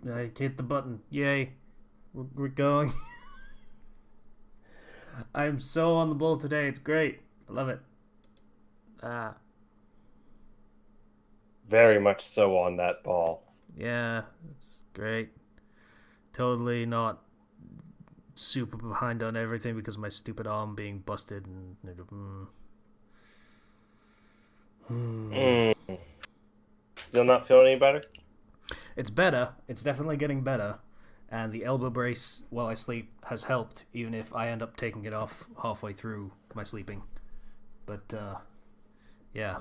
I hit the button. Yay. We're going. I'm so on the ball today. It's great. I love it. Ah, Very much so on that ball. yeah, it's great. Totally not super behind on everything because of my stupid arm being busted and. Mm. Still not feeling any better? It's better. It's definitely getting better. And the elbow brace while I sleep has helped, even if I end up taking it off halfway through my sleeping. But yeah,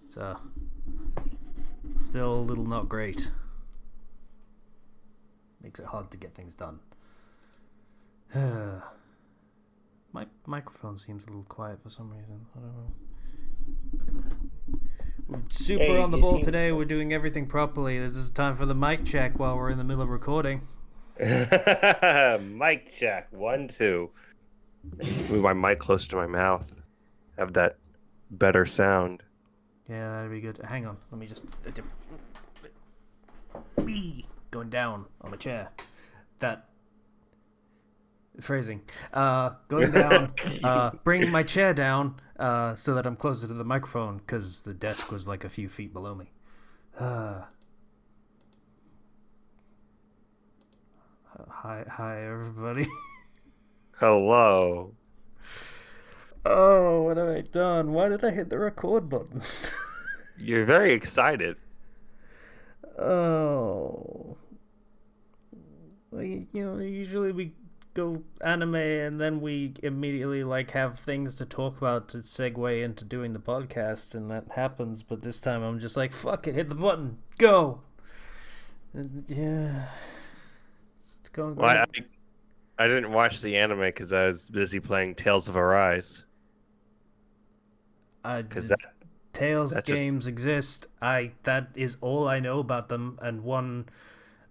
it's still a little not great. Makes it hard to get things done. My microphone seems a little quiet for some reason. I don't know. We're Yeah, super you, on the you ball seem. today. We're doing everything properly. This is time for the mic check while we're in the middle of recording. Mic check. 1, 2. Move my mic closer to my mouth. Have that better sound. Yeah, that'd be good. Hang on. Let me just. Going down on my chair. That phrasing. Going down. Bringing my chair down so that I'm closer to the microphone because the desk was like a few feet below me. Hi, everybody. Hello. Oh, what have I done? Why did I hit the record button? You're very excited. Oh, usually we go anime and then we immediately like have things to talk about to segue into doing the podcast, and that happens. But this time I'm just like, fuck it, hit the button, go. And yeah, it's going Well, great. I didn't watch the anime because I was busy playing Tales of Arise. Because The Tales that just games exist. That is all I know about them. And one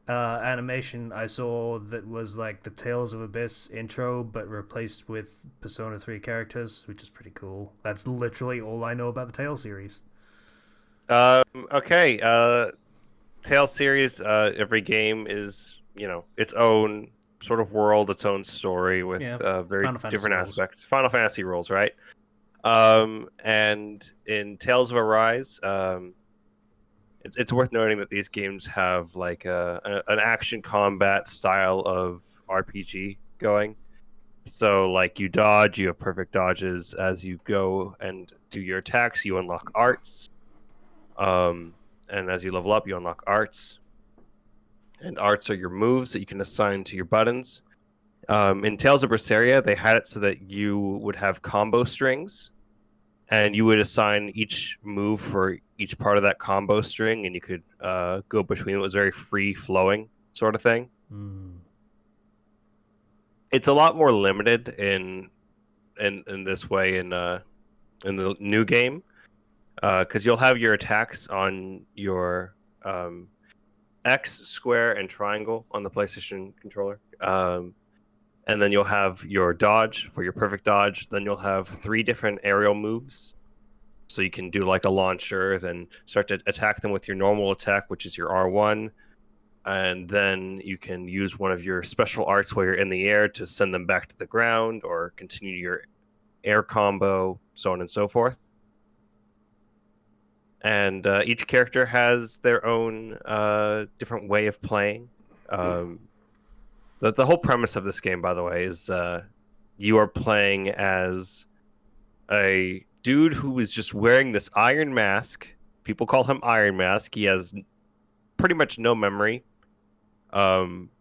animation I saw that was like the Tales of Abyss intro, but replaced with Persona 3 characters, which is pretty cool. That's literally all I know about the Tales series. okay. Tales series. Every game is its own sort of world, its own story with Yeah, very Final Fantasy different rules. aspects. Final Fantasy rules, right? And in Tales of Arise, it's worth noting that these games have like an action combat style of RPG going. So like you dodge, you have perfect dodges as you go and do your attacks. You unlock arts, um, and as you level up, you unlock arts. And arts are your moves that you can assign to your buttons. In Tales of Berseria, they had it so that you would have combo strings, and you would assign each move for each part of that combo string, and you could go between. It was very free flowing sort of thing. Mm. It's a lot more limited in this way in the new game because you'll have your attacks on your X, square, and triangle on the PlayStation controller. And then you'll have your dodge for your perfect dodge. Then you'll have 3 different aerial moves. So you can do like a launcher, then start to attack them with your normal attack, which is your R1. And then you can use one of your special arts while you're in the air to send them back to the ground or continue your air combo, so on and so forth. And each character has their own different way of playing. Um, the whole premise of this game, by the way, is you are playing as a dude who is just wearing this iron mask. People call him Iron Mask. He has pretty much no memory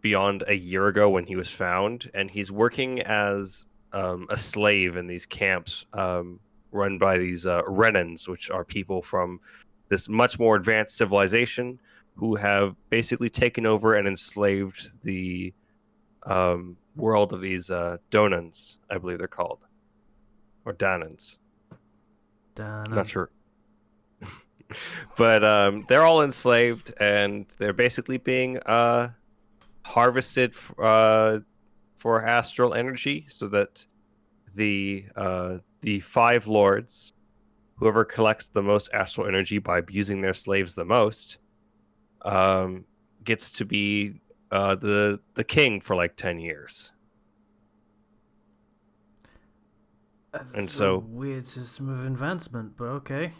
beyond a year ago when he was found, and he's working as a slave in these camps run by these Renans, which are people from this much more advanced civilization who have basically taken over and enslaved the world of these Donans, I believe they're called, or Danans. I'm not Dun, sure, but they're all enslaved, and they're basically being harvested for astral energy, so that the 5 lords, whoever collects the most astral energy by abusing their slaves the most, um, gets to be the king for like 10 years. And That's a so, weird system of advancement, but okay.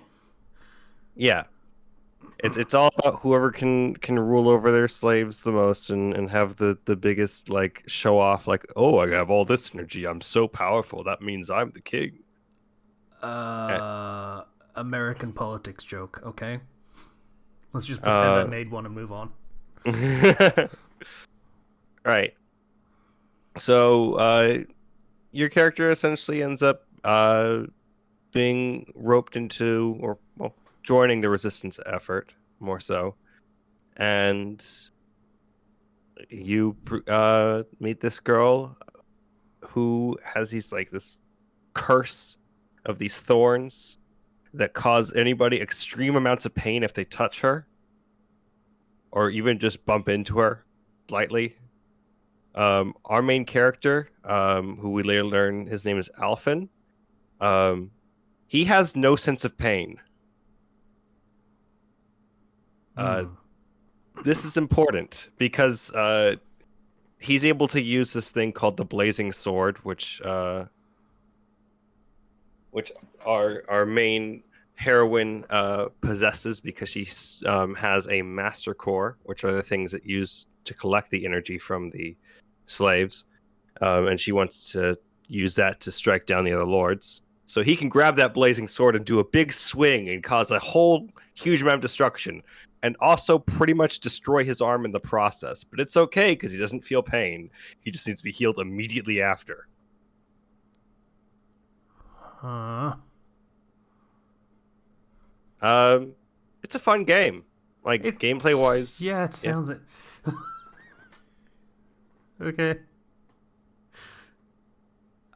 yeah, it's all about whoever can rule over their slaves the most and have the biggest like show off, like, oh, I have all this energy, I'm so powerful, that means I'm the king. Uh, Uh, American politics joke, okay? Let's just pretend I uh made one and move on. right. So your character essentially ends up being roped into, or well, joining the resistance effort more so, and you meet this girl who has these like this curse of these thorns that cause anybody extreme amounts of pain if they touch her or even just bump into her slightly. Our main character, who we later learn his name is Alphen, um, he has no sense of pain. Uh, Hmm. this is important because he's able to use this thing called the Blazing Sword, which our main heroine possesses because she has a master core, which are the things that use to collect the energy from the slaves, and she wants to use that to strike down the other lords. So he can grab that blazing sword and do a big swing and cause a whole huge amount of destruction, and also pretty much destroy his arm in the process. But it's okay because he doesn't feel pain. He just needs to be healed immediately after. Huh. Um, it's a fun game, like gameplay It's wise. yeah, it Yeah, sounds it. Okay.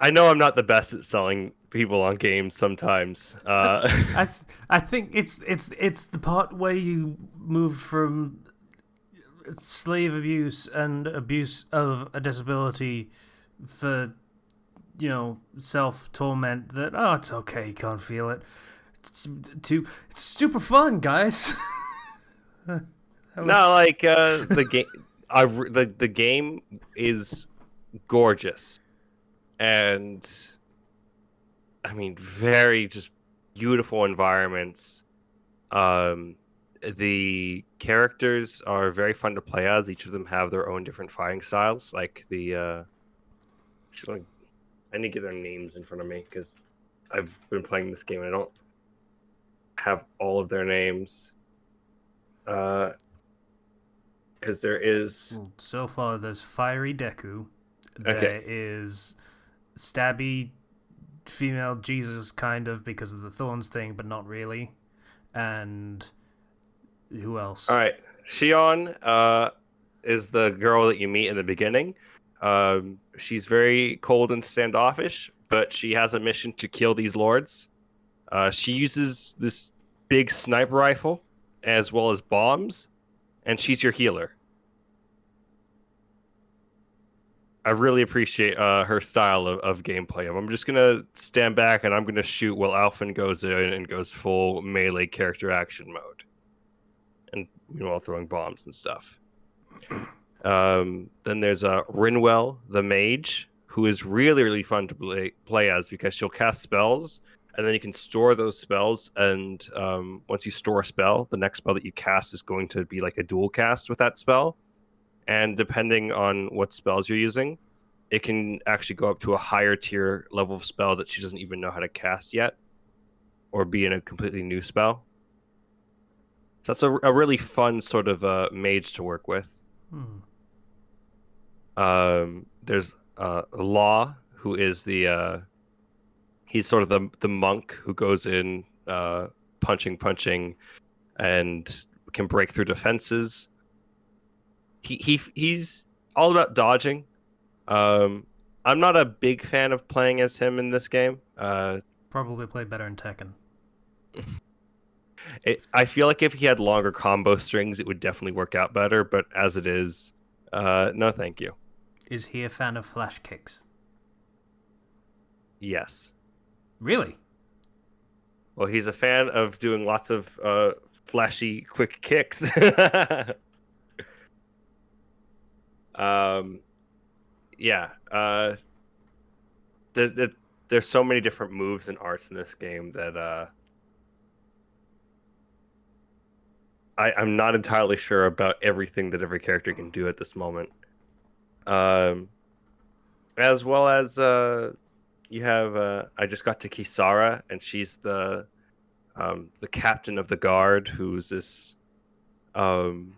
I know I'm not the best at selling people on games sometimes. I think it's the part where you move from slave abuse and abuse of a disability for self torment that it's okay, you can't feel it. It's it's super fun, guys. that No, was like the game. The game is gorgeous, and I mean, very just beautiful environments. Um, the characters are very fun to play as. Each of them have their own different fighting styles. Like I need to get their names in front of me because I've been playing this game and I don't have all of their names. Because there is so far. There's Fiery Deku. okay. There is Stabby female Jesus, kind of because of the thorns thing, but not really. And who All else? right, Shion is the girl that you meet in the beginning. She's very cold and standoffish, but she has a mission to kill these lords. She uses this big sniper rifle as well as bombs, and she's your healer. I really appreciate her style of gameplay. I'm just gonna stand back and I'm gonna shoot while Alphen goes in and goes full melee character action mode, and meanwhile throwing bombs and stuff. Then there's Rinwell, the mage, who is really, really fun to play as because she'll cast spells and then you can store those spells. And once you store a spell, the next spell that you cast is going to be like a dual cast with that spell. And depending on what spells you're using, it can actually go up to a higher tier level of spell that she doesn't even know how to cast yet, or be in a completely new spell. So that's a really fun sort of mage to work with. Hmm. There's Law, who is he's sort of the monk who goes in punching, and can break through defenses. He's all about dodging. I'm not a big fan of playing as him in this game. Probably play better in Tekken. I feel like if he had longer combo strings, it would definitely work out better. But as it is, no, thank you. Is he a fan of flash kicks? Yes. Really? Well, he's a fan of doing lots of flashy, quick kicks. Um, yeah. There, there's so many different moves and arts in this game that I'm not entirely sure about everything that every character can do at this moment. Um, as well as you have I just got to Kisara, and she's the captain of the guard, who's this um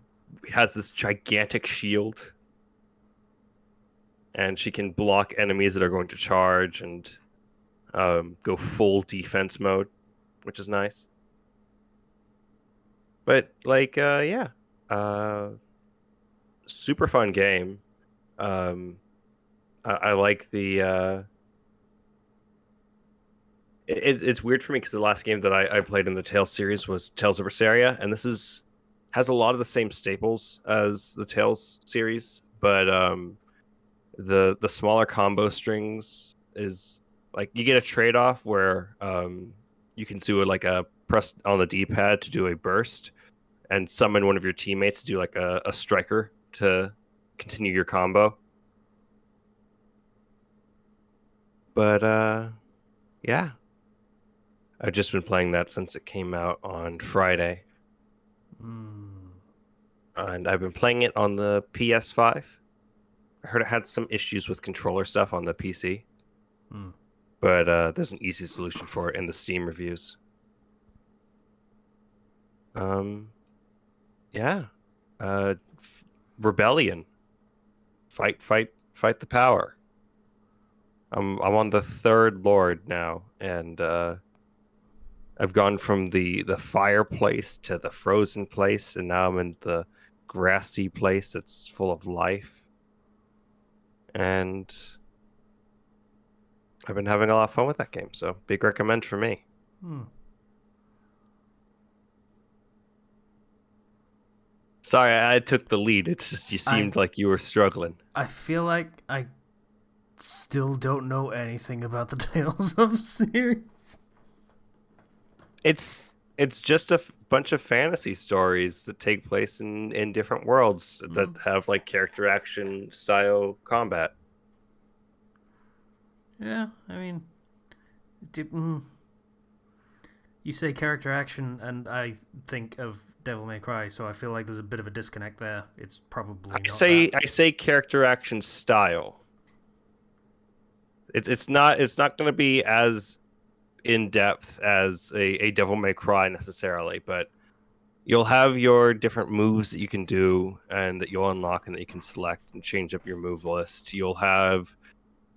has this gigantic shield, and she can block enemies that are going to charge and go full defense mode, which is nice. But like, yeah, uh, super fun game. Um, I like the. It's weird for me because the last game that I played in the Tales series was Tales of Berseria, and this is has a lot of the same staples as the Tales series, but the smaller combo strings is like you get a trade off where you can do like a press on the D pad to do a burst and summon one of your teammates to do like a striker to continue your combo. But yeah, I've just been playing that since it came out on Friday. And I've been playing it on the PS5. I heard it had some issues with controller stuff on the PC. But there's an easy solution for it in the Steam reviews. Yeah. Rebellion. Fight the power. I'm on the third lord now, and I've gone from the fireplace to the frozen place, and now I'm in the grassy place that's full of life. And I've been having a lot of fun with that game, so big recommend for me. Sorry, I took the lead. It's just you seemed like you were struggling. I feel like I still don't know anything about the Tales of series. It's just a bunch of fantasy stories that take place in different worlds that have like character action style combat. Yeah, I mean, you say character action, and I think of Devil May Cry, so I feel like there's a bit of a disconnect there. It's probably not that. I say character action style. It's not going to be as in depth as a Devil May Cry necessarily, but you'll have your different moves that you can do and that you'll unlock and that you can select and change up your move list. You'll have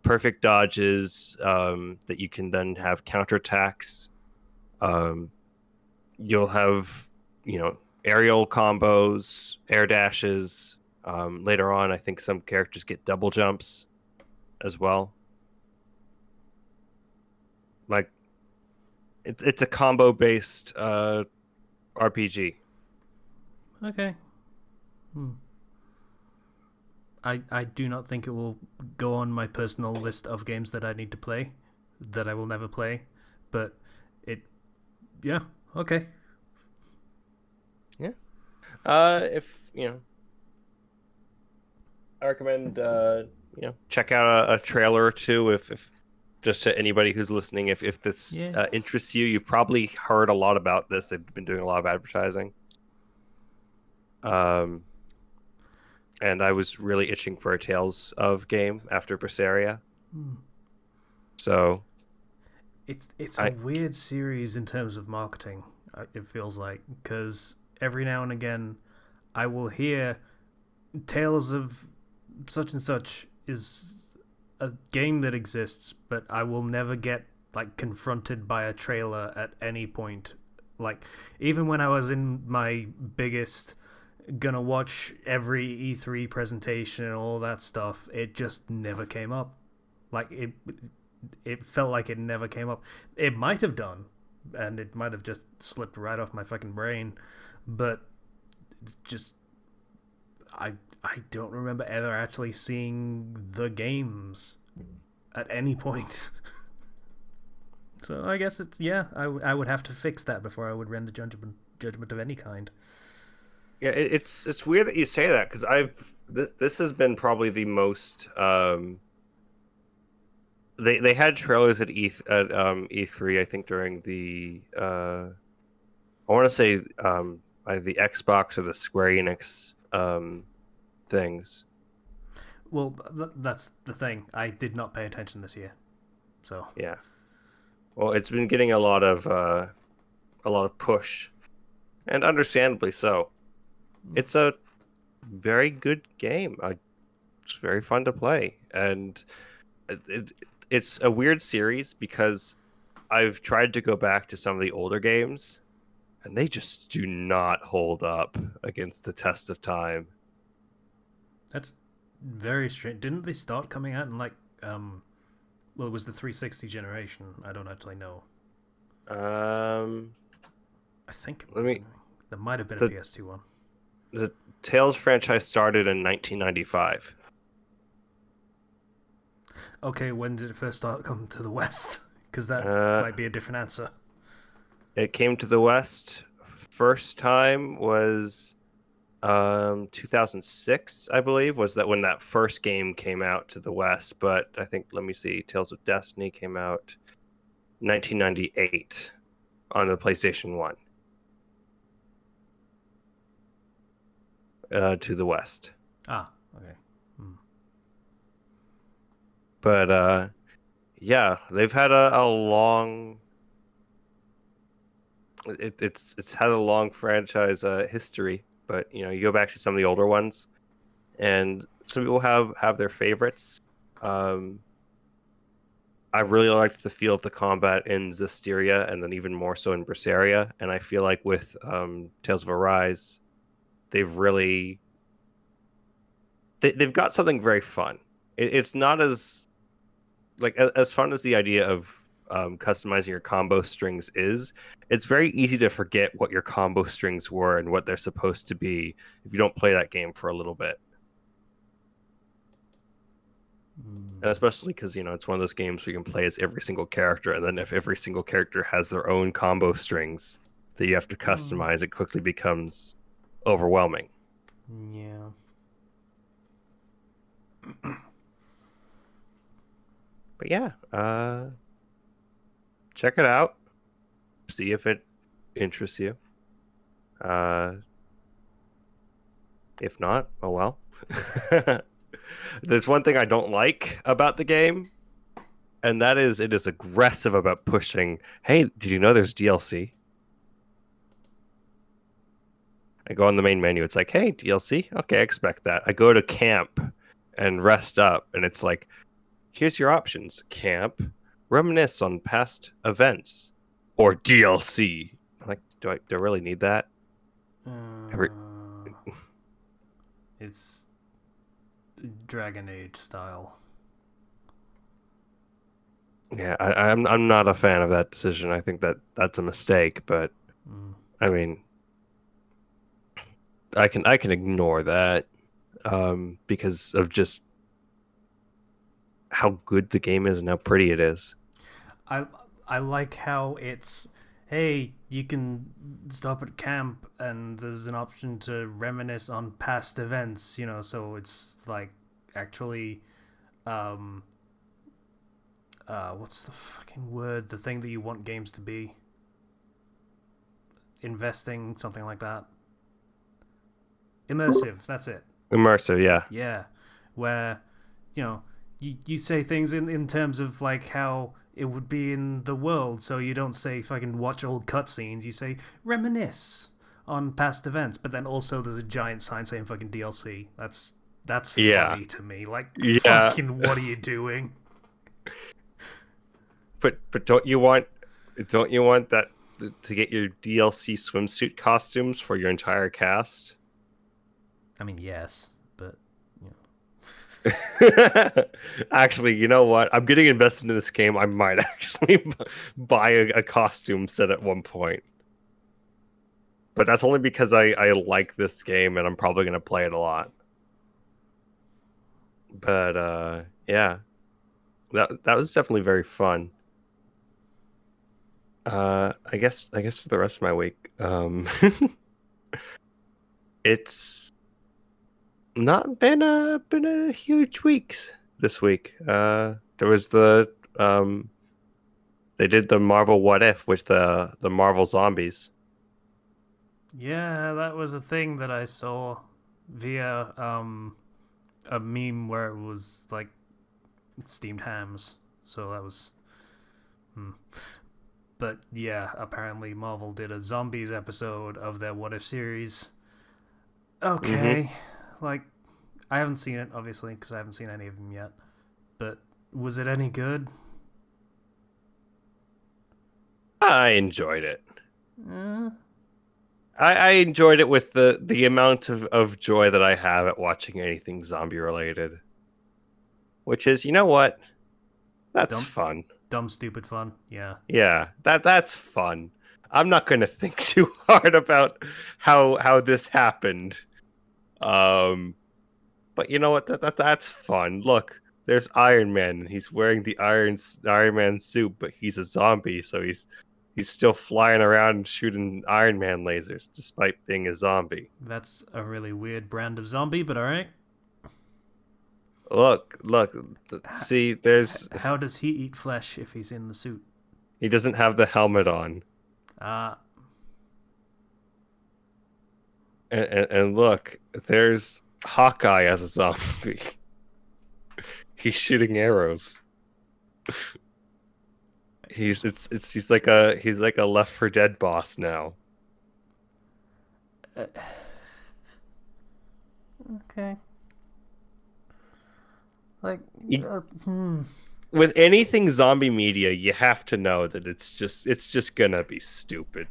perfect dodges that you can then have counterattacks. You'll have, aerial combos, air dashes. Later on, I think some characters get double jumps as well. Like, it's a combo based RPG. Okay. I do not think it will go on my personal list of games that I need to play, that I will never play, but yeah, okay. Yeah. If I recommend check out a trailer or two if just to anybody who's listening, if this interests you. You've probably heard a lot about this. They've been doing a lot of advertising. And I was really itching for a Tales of game after Berseria. So it's a weird series in terms of marketing. It feels like, because every now and again I will hear Tales of such and such is a game that exists, but I will never get like confronted by a trailer at any point. Like, even when I was in my biggest gonna watch every E3 presentation and all that stuff, it just never came up. Like, it felt like it never came up. It might have done, and it might have just slipped right off my fucking brain, but it's just I don't remember ever actually seeing the games at any point. So I guess it's, I would have to fix that before I would render judgment of any kind. yeah, it's weird that you say that, because this has been probably the most. They had trailers at E3, I think, during the I want to say the Xbox or the Square Enix things. Well, that's the thing. I did not pay attention this year, so. Yeah. Well, it's been getting a lot of push, and understandably so. It's a very good game. It's very fun to play, and it's a weird series because I've tried to go back to some of the older games, and they just do not hold up against the test of time. That's very strange. Didn't they start coming out in like well, it was the 360 generation. I don't actually know. Um, I think it let was. me Anyway. There might have been a the PS2 one. the Tales franchise started in 1995. Okay, when did it first start coming to the West? Because that Uh, might be a different answer. it came to the West. First time was 2006, I believe, was that when that first game came out to the West. But I think, let me see, Tales of Destiny came out 1998 on the PlayStation 1 to the West. Ah, okay. But yeah, they've had a long. It's had a long franchise history, but you go back to some of the older ones, and some people have their favorites. Um, I really liked the feel of the combat in Zestiria, and then even more so in Berseria. And I feel like with Tales of Arise, they've really they've got something very fun. It's not as as fun as the idea of customizing your combo strings is. It's very easy to forget what your combo strings were and what they're supposed to be if you don't play that game for a little bit. And especially because it's one of those games where you can play as every single character, and then if every single character has their own combo strings that you have to customize, it quickly becomes overwhelming. Yeah. But yeah, check it out. See if it interests you. If not, oh well. There's one thing I don't like about the game, and that is it is aggressive about pushing. Hey, did you know there's DLC? I go on the main menu. It's like, hey, DLC? Okay, I expect that. I go to camp and rest up, and it's like, here's your options: camp, reminisce on past events, or DLC. I'm like, do I really need that? Every It's Dragon Age style. Yeah, I'm not a fan of that decision. I think that's a mistake, but I mean, I can ignore that because of just how good the game is and how pretty it is. I I like how it's, hey, you can stop at camp and there's an option to reminisce on past events, so it's like actually um what's the fucking word? The thing that you want games to be. Investing, something like that. Immersive, that's it. Immersive, yeah. Yeah. Where, you say things in terms of like how it would be in the world, so you don't say fucking watch old cutscenes, you say reminisce on past events, but then also there's a giant sign saying fucking DLC. That's Yeah. funny to me. Like, Yeah. fucking what are you doing? But don't you want that to get your DLC swimsuit costumes for your entire cast? I mean, yes, but Actually, you know what? I'm getting invested in this game. I might actually buy a costume set at one point. But that's only because I like this game and I'm probably going to play it a lot. But yeah, that was definitely very fun. I guess for the rest of my week, it's Not been a huge weeks this week. There was the they did the Marvel What If with the Marvel Zombies. Yeah, that was a thing that I saw via a meme where it was like steamed hams. So that was. Hmm. But yeah, apparently Marvel did a zombies episode of their What If series. Mm-hmm. Okay, like I haven't seen it obviously because I haven't seen any of them yet. But was it any good? I enjoyed it. Eh, I enjoyed it with the amount of joy that I have at watching anything zombie related. Which is, you know what? That's dumb, fun. dumb, stupid fun. Yeah. Yeah, that's fun. I'm not gonna think too hard about how this happened. Um, but you know what? That's fun. Look, there's Iron Man, and he's wearing the Iron Man suit, but he's a zombie, so he's still flying around and shooting Iron Man lasers despite being a zombie. That's a really weird brand of zombie, but alright. Look, see, there's How does he eat flesh if he's in the suit? he doesn't have the helmet on, Uh, and look, there's Hawkeye as a zombie. He's shooting arrows. He's like a Left 4 Dead boss now. okay. Like, You, hmm. with anything zombie media, you have to know that it's just gonna be stupid.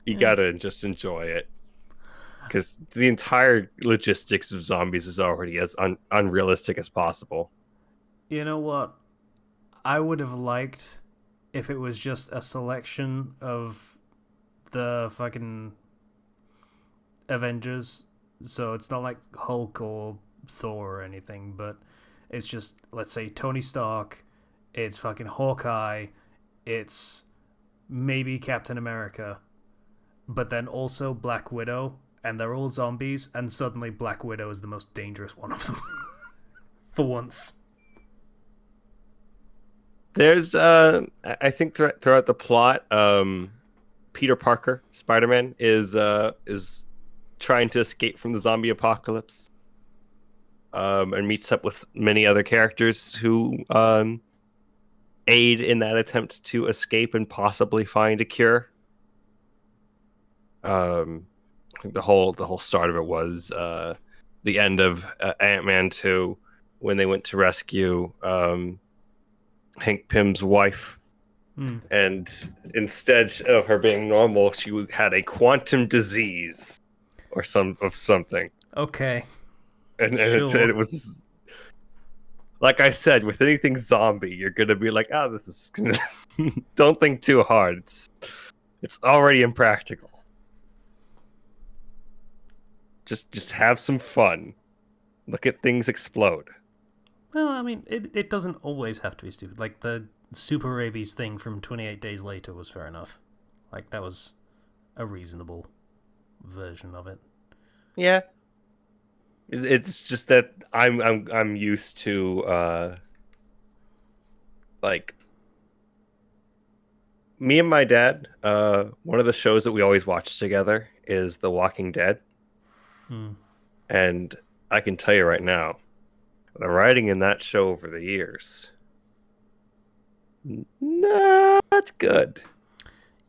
You Yeah. gotta just enjoy it because the entire logistics of zombies is already as unrealistic as possible. You know what? I would have liked if it was just a selection of the fucking Avengers. So it's not like Hulk or Thor or anything, but it's just, let's say, Tony Stark, it's fucking Hawkeye, it's maybe Captain America, but then also Black Widow, and they're all zombies, and suddenly Black Widow is the most dangerous one of them. For once. There's I think throughout the plot, Peter Parker, Spider-Man, is trying to escape from the zombie apocalypse. And meets up with many other characters who aid in that attempt to escape and possibly find a cure. I think the whole start of it was the end of Ant-Man 2 when they went to rescue Hank Pym's wife, Hmm. and instead of her being normal, she had a quantum disease or something, Okay. and Sure. it was like I said, with anything zombie, you're gonna be like, "Oh, this is." Don't think too hard. It's already impractical. Just have some fun. Look at things explode. Well, I mean, it doesn't always have to be stupid. Like, the super rabies thing from 28 Days Later was fair enough. Like, that was a reasonable version of it. Yeah, it's just that I'm used to like me and my dad. One of the shows that we always watch together is The Walking Dead, Hmm. and I can tell you right now, the writing in that show over the years, not good.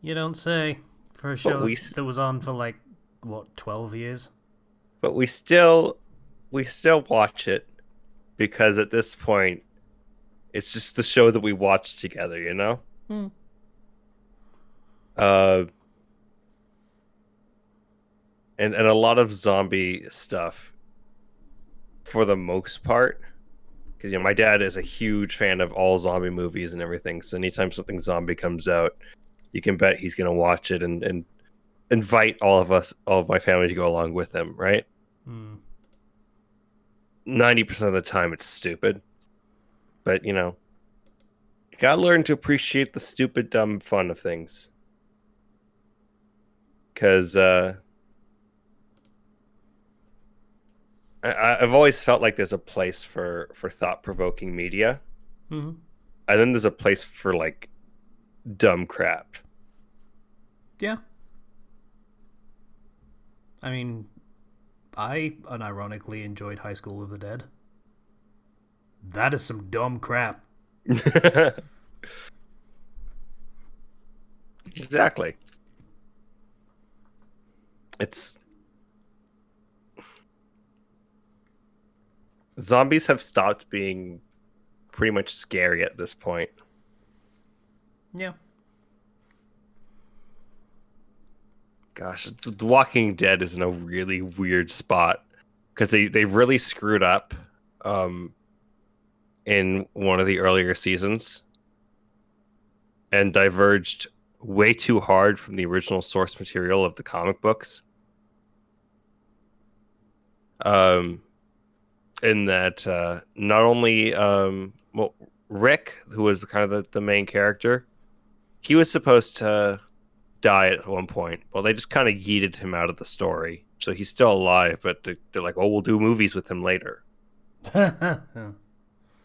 You don't say. For a But show that was on for, like, what, 12 years? but we still watch it because at this point it's just the show that we watch together, you know? Hmm. Uh and a lot of zombie stuff for the most part, because my dad is a huge fan of all zombie movies and everything, so anytime something zombie comes out, you can bet he's going to watch it and invite all of my family to go along with him, right? Hmm. 90% of the time it's stupid, but you gotta learn to appreciate the stupid dumb fun of things, because I've always felt like there's a place for thought-provoking media, Mm-hmm. and then there's a place for like dumb crap. Yeah. I mean, I unironically enjoyed High School of the Dead. That is some dumb crap. Exactly. It's zombies have stopped being pretty much scary at this point. Yeah. Gosh, The Walking Dead is in a really weird spot because they've really screwed up um, in one of the earlier seasons and diverged way too hard from the original source material of the comic books. Um, in that not only well, Rick, who was kind of the main character, he was supposed to die at one point. Well, they just kind of yeeted him out of the story. So he's still alive, but they're like, oh, we'll do movies with him later. And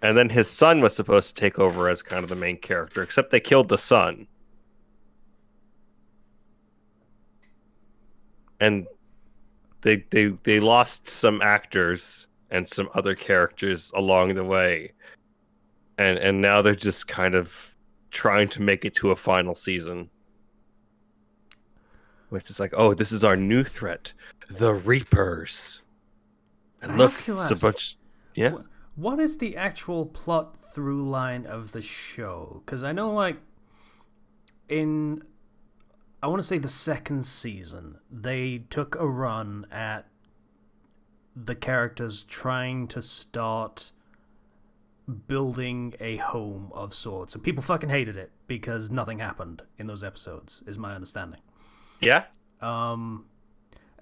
then his son was supposed to take over as kind of the main character, except they killed the son. And they lost some actors and some other characters along the way. And now they're just kind of trying to make it to a final season. With just like, oh, this is our new threat, the Reapers. And I look, have to it's a ask, bunch. Yeah, what is the actual plot through line of the show? Because I know, like, in, I want to say the second season, they took a run at the characters trying to start building a home of sorts. And people fucking hated it because nothing happened in those episodes, is my understanding. yeah. And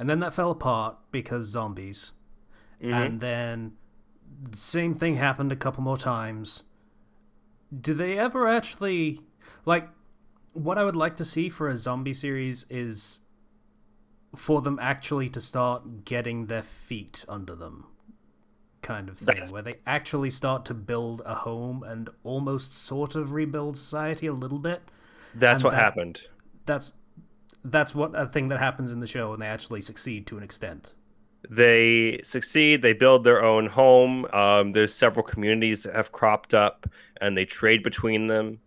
then that fell apart because zombies. And then the same thing happened a couple more times. Do they ever actually, like, what I would like to see for a zombie series is for them actually to start getting their feet under them, kind of thing, That's where they actually start to build a home and almost sort of rebuild society a little bit. that's And what happened. that's what a thing that happens in the show, and they actually succeed to an extent. They succeed. They build their own home. There's several communities that have cropped up, and they trade between them.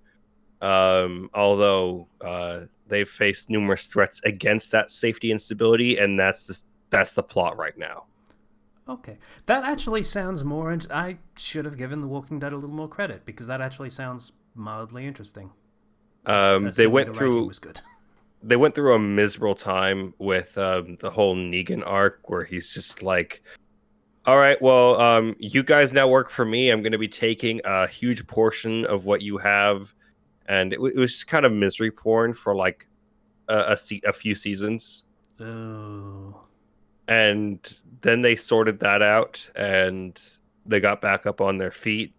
Although they've faced numerous threats against that safety and stability, and that's the plot right now. Okay, that actually sounds more. I should have given The Walking Dead a little more credit because that actually sounds mildly interesting. They Assuming went the writing through was good. they went through a miserable time with the whole Negan arc, where he's just like, all right, well, you guys now work for me. I'm going to be taking a huge portion of what you have, and it was just kind of misery porn for like a few seasons. Oh, And then they sorted that out, and they got back up on their feet.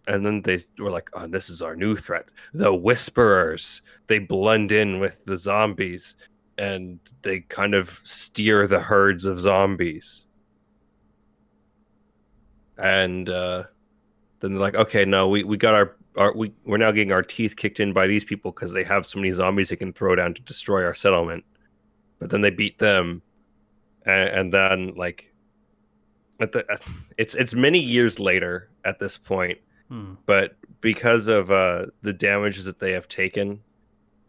And then they were like, oh, this is our new threat, the Whisperers. They blend in with the zombies, and they kind of steer the herds of zombies. And then they're like, okay, no, we got we're now getting our teeth kicked in by these people because they have so many zombies they can throw down to destroy our settlement. But then they beat them, and then like it's many years later at this point, but because of the damages that they have taken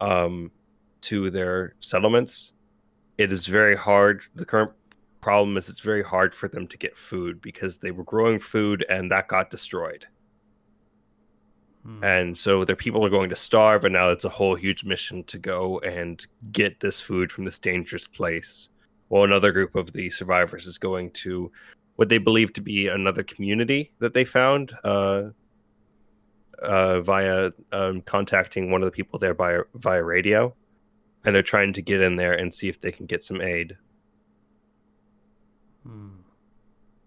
to their settlements, it is very hard. The current problem is it's very hard for them to get food because they were growing food and that got destroyed. And so their people are going to starve, and now it's a whole huge mission to go and get this food from this dangerous place. While another group of the survivors is going to what they believe to be another community that they found via contacting one of the people there via radio, and they're trying to get in there and see if they can get some aid.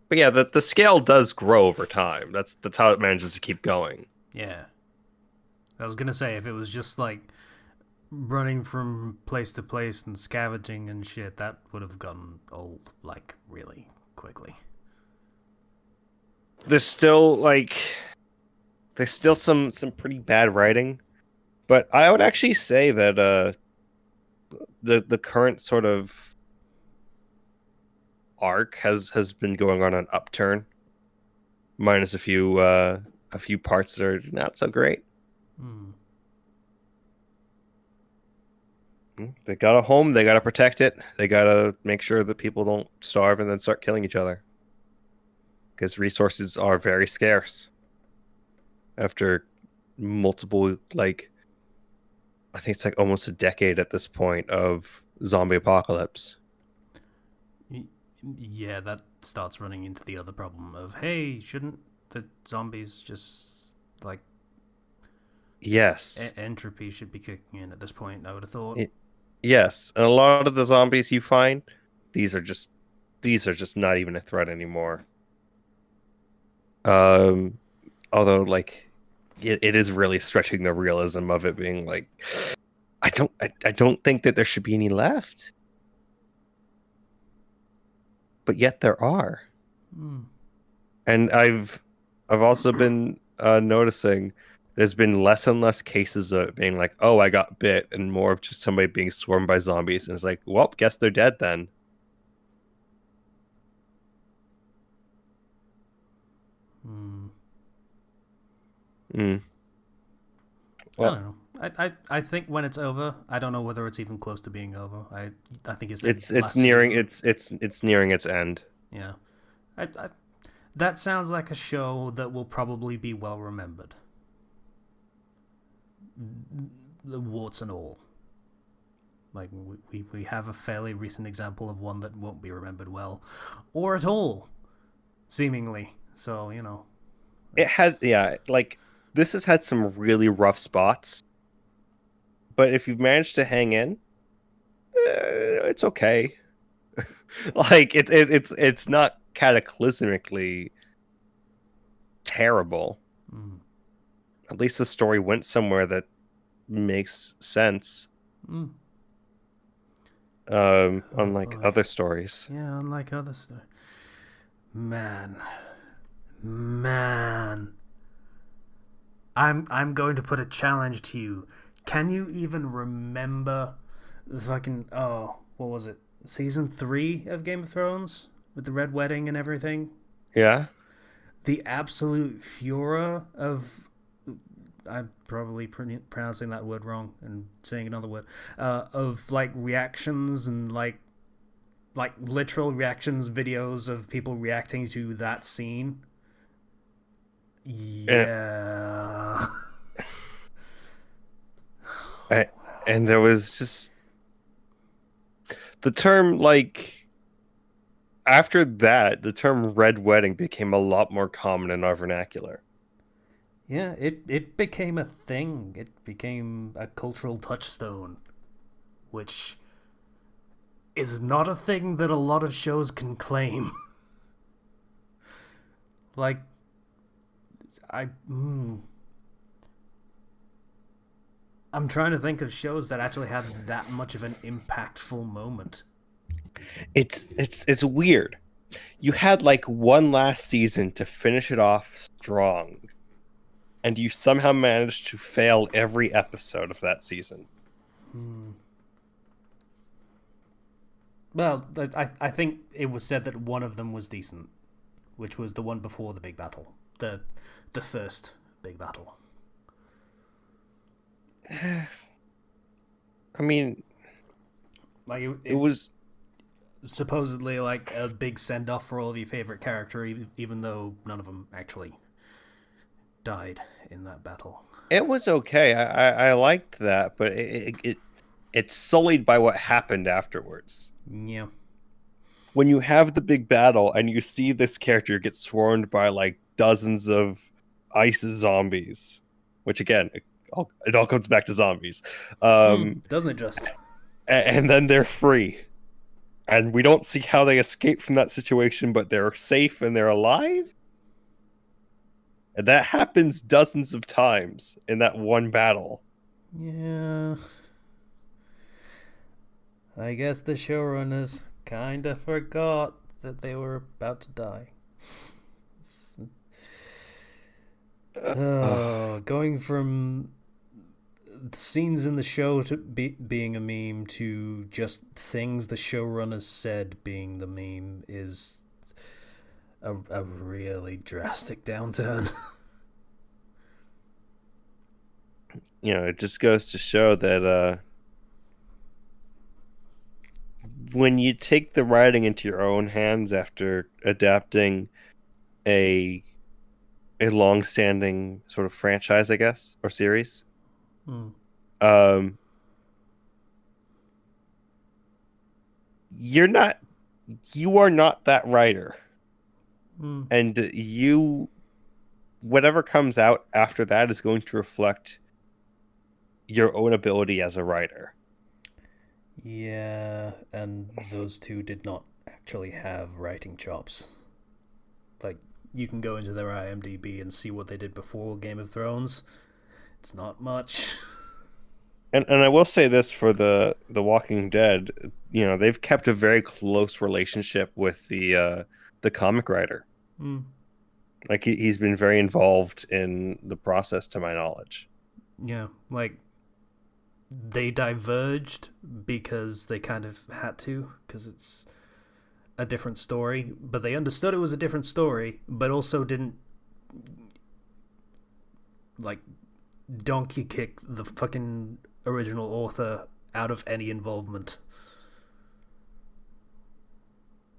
But yeah, the scale does grow over time. That's how it manages to keep going. yeah. I was gonna say if it was just like running from place to place and scavenging and shit, that would have gotten old like really quickly. There's still some pretty bad writing, but I would actually say that the current sort of arc has been going on an upturn, minus a few parts that are not so great. They got a home, they got to protect it, they got to make sure that people don't starve and then start killing each other, because resources are very scarce after multiple, like, I think it's like almost a decade at this point of zombie apocalypse. Yeah, that starts running into the other problem of, hey, shouldn't the zombies just, like, Yes. entropy should be kicking in at this point, I would have thought. Yes, and a lot of the zombies you find, these are just not even a threat anymore. Although, like, it is really stretching the realism of it being like, I don't think that there should be any left, but yet there are. And I've also been noticing there's been less and less cases of it being like, oh, I got bit, and more of just somebody being swarmed by zombies, and it's like, well, guess they're dead then. Well, I don't know. I think when it's over, I don't know whether it's even close to being over. I think it's nearing it's nearing its end. Yeah, that sounds like a show that will probably be well remembered. The warts and all. Like, we have a fairly recent example of one that won't be remembered well, or at all, seemingly. So, you know. It had, yeah, like, this has had some really rough spots, but if you've managed to hang in, it's okay. Like, it's not cataclysmically terrible. At least the story went somewhere that makes sense. Unlike other stories. Yeah, unlike other stories. Man. I'm going to put a challenge to you. Can you even remember the fucking, what was it? Season 3 of Game of Thrones with the Red Wedding and everything? Yeah. The absolute furor of, I'm probably pronouncing that word wrong and saying another word, of, like, reactions and, like literal reactions videos of people reacting to that scene. Yeah. And there was just the term, like, after that, the term Red Wedding became a lot more common in our vernacular. Yeah, it became a thing. It became a cultural touchstone, which is not a thing that a lot of shows can claim. Like, I'm trying to think of shows that actually had that much of an impactful moment. It's weird. You had, like, one last season to finish it off strong, and you somehow managed to fail every episode of that season. Well, I think it was said that one of them was decent, which was the one before the big battle, the first big battle. I mean, Like, it was supposedly, like, a big send off for all of your favorite character, even though none of them actually died in that battle. it was okay. I liked that, but it's sullied by what happened afterwards. Yeah. When you have the big battle and you see this character get swarmed by, like, dozens of ice zombies, which, again, it all comes back to zombies. Doesn't it just? And then they're free. And we don't see how they escape from that situation, but they're safe and they're alive. And that happens dozens of times in that one battle. Yeah. I guess the showrunners kinda forgot that they were about to die. Going from scenes in the show to being a meme to just things the showrunners said being the meme is a really drastic downturn. It just goes to show that when you take the writing into your own hands after adapting a long-standing sort of franchise, I guess, or series, um, you are not that writer, and whatever comes out after that is going to reflect your own ability as a writer. Yeah, and those two did not actually have writing chops. Like, you can go into their IMDb and see what they did before Game of Thrones. It's not much. And I will say this for the Walking Dead, they've kept a very close relationship with the comic writer. Like he's been very involved in the process, to my knowledge. Yeah, like they diverged because they kind of had to, because it's a different story, but they understood it was a different story, but also didn't like donkey kick the fucking original author out of any involvement.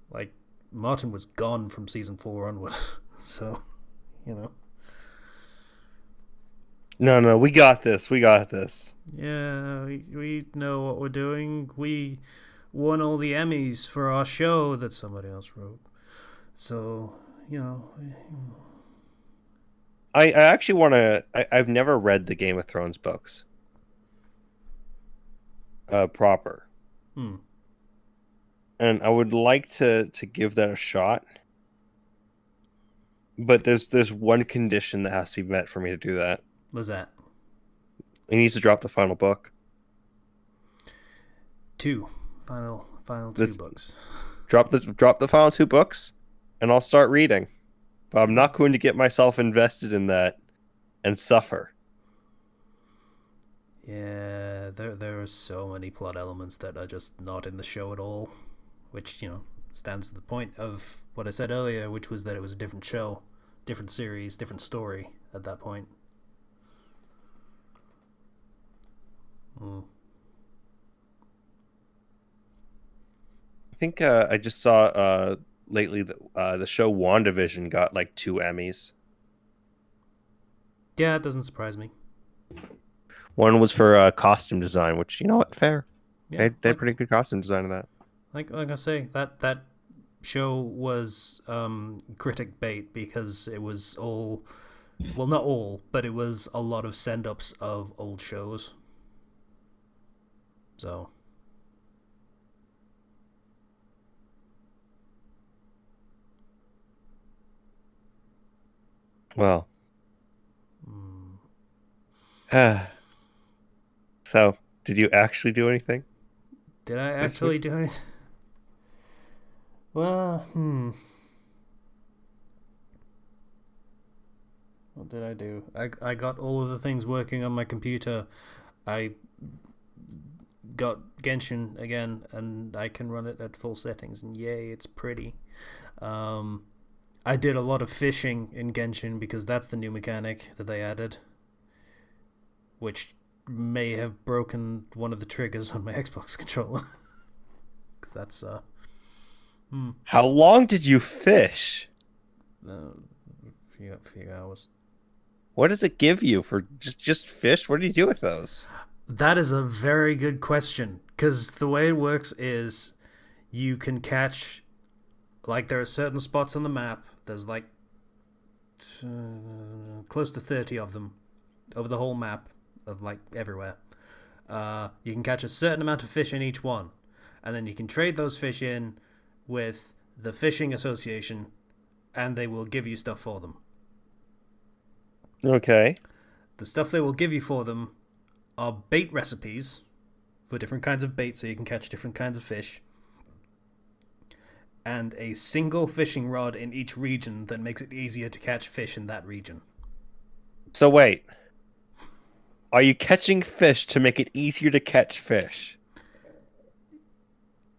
Like, Martin was gone from season 4 onward, so No, we got this. Yeah, we know what we're doing. We won all the Emmys for our show that somebody else wrote. So, I actually want to. I've never read the Game of Thrones books. Proper. And I would like to give that a shot. But there's one condition that has to be met for me to do that. What's that? He needs to drop the final book. Final 2 books. Drop the final 2 books, and I'll start reading. But I'm not going to get myself invested in that and suffer. Yeah, there are so many plot elements that are just not in the show at all, which, stands to the point of what I said earlier, which was that it was a different show, different series, different story at that point. I think I just saw lately that the show WandaVision got like 2 Emmys. Yeah, it doesn't surprise me. One was for costume design, which, you know what, fair. Yeah, they had pretty good costume design of that. Like I say, that show was critic bait because it was all, well, not all, but it was a lot of send-ups of old shows. So, well, so did you actually do anything? Did I actually do anything? Well, what did I do? I got all of the things working on my computer. I got Genshin again, and I can run it at full settings, and yay, it's pretty. I did a lot of fishing in Genshin because that's the new mechanic that they added, which may have broken one of the triggers on my Xbox controller. Cause that's How long did you fish? A few hours. What does it give you for just fish? What do you do with those? That is a very good question, because the way it works is you can catch, like, there are certain spots on the map. There's like close to 30 of them over the whole map of like everywhere. You can catch a certain amount of fish in each one, and then you can trade those fish in with the fishing association, and they will give you stuff for them. Okay. The stuff they will give you for them are bait recipes for different kinds of bait, so you can catch different kinds of fish. and a single fishing rod in each region that makes it easier to catch fish in that region. So wait, are you catching fish to make it easier to catch fish?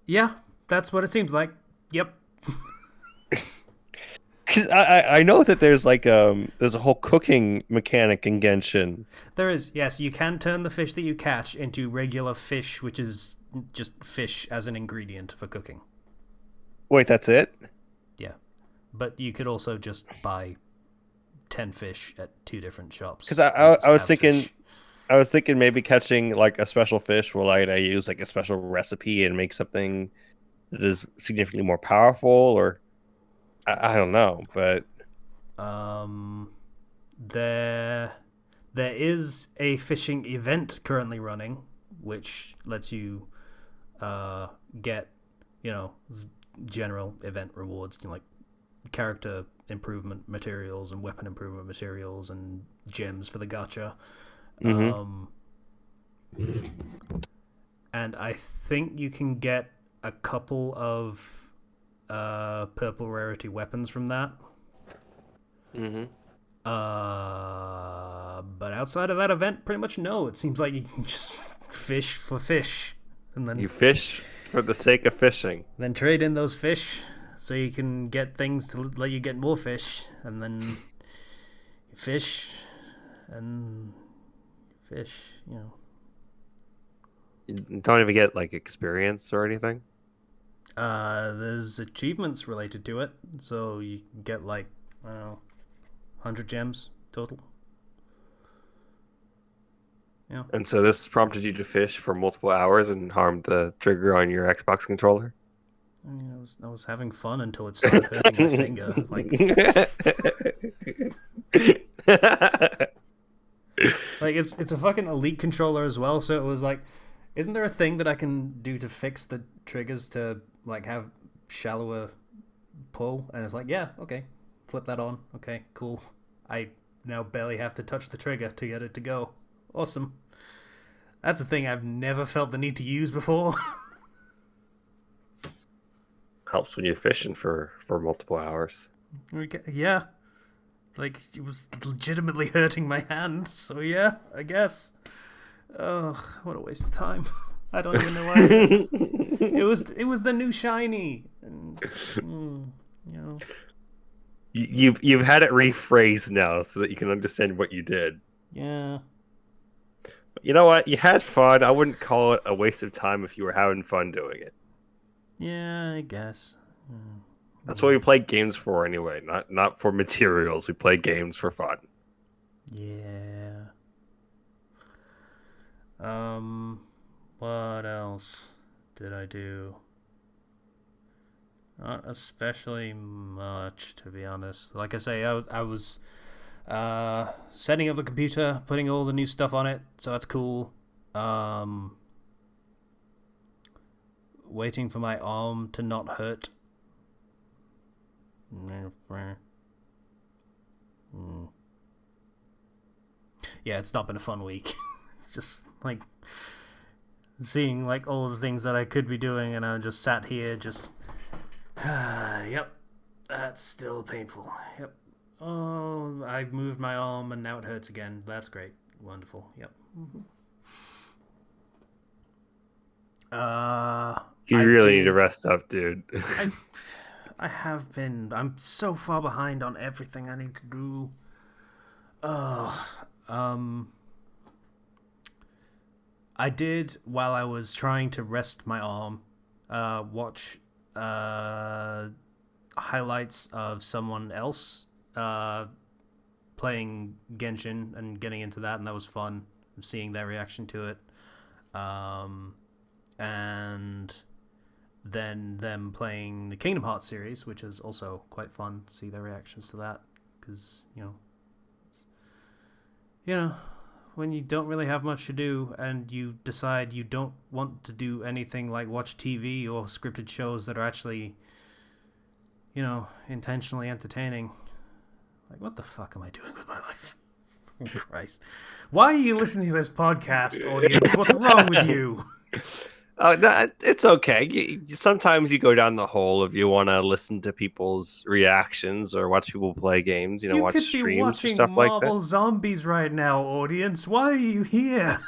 Yeah, that's what it seems like. Yep. Because I know that there's like there's a whole cooking mechanic in Genshin. There is, yes, you can turn the fish that you catch into regular fish, which is just fish as an ingredient for cooking. Wait, that's it? Yeah. But you could also just buy 10 fish at 2 different shops. Because I was thinking fish. I was thinking maybe catching like a special fish where like I use like a special recipe and make something that is significantly more powerful, or I don't know, but there is a fishing event currently running, which lets you get, general event rewards, like character improvement materials and weapon improvement materials and gems for the gacha. Mm-hmm. And I think you can get a couple of purple rarity weapons from that. Mm-hmm. But outside of that event, pretty much no. It seems like you can just fish for fish, and then you fish for the sake of fishing. Then trade in those fish so you can get things to let you get more fish, and then you fish and fish. You don't even get like experience or anything. There's achievements related to it, so you can get like 100 gems total. Yeah. And so this prompted you to fish for multiple hours and harmed the trigger on your Xbox controller? I was having fun until it started hurting my finger. Like it's a fucking Elite controller as well, so it was like, isn't there a thing that I can do to fix the triggers to like have shallower pull? And it's like, yeah, okay, flip that on. Okay, cool. I now barely have to touch the trigger to get it to go. Awesome. That's a thing I've never felt the need to use before. Helps when you're fishing for multiple hours. Yeah. Like, it was legitimately hurting my hand, so yeah, I guess. Oh, what a waste of time. I don't even know why. It was the new shiny. And, You've had it rephrased now so that you can understand what you did. Yeah. You know what? You had fun. I wouldn't call it a waste of time if you were having fun doing it. Yeah, I guess. That's what we play games for anyway, not for materials. We play games for fun. Yeah. What else did I do? Not especially much, to be honest. Like I say, I was setting up the computer, putting all the new stuff on it, so that's cool. Waiting for my arm to not hurt. Yeah, it's not been a fun week. Just like seeing like all the things that I could be doing, and I just sat here just yep, that's still painful. Yep. Oh, I moved my arm and now it hurts again. That's great. Wonderful. Yep. You really need to rest up, dude. I have been. I'm so far behind on everything I need to do. I did, while I was trying to rest my arm, watch highlights of someone else playing Genshin and getting into that, and that was fun, seeing their reaction to it. And then them playing the Kingdom Hearts series, which is also quite fun to see their reactions to that, because when you don't really have much to do and you decide you don't want to do anything like watch TV or scripted shows that are actually intentionally entertaining, like, what the fuck am I doing with my life? Oh, Christ. Why are you listening to this podcast, audience? What's wrong with you? It's okay. Sometimes you go down the hole if you want to listen to people's reactions or watch people play games. You Watch could be streams or watching stuff like that. Marvel Zombies right now, audience. Why are you here?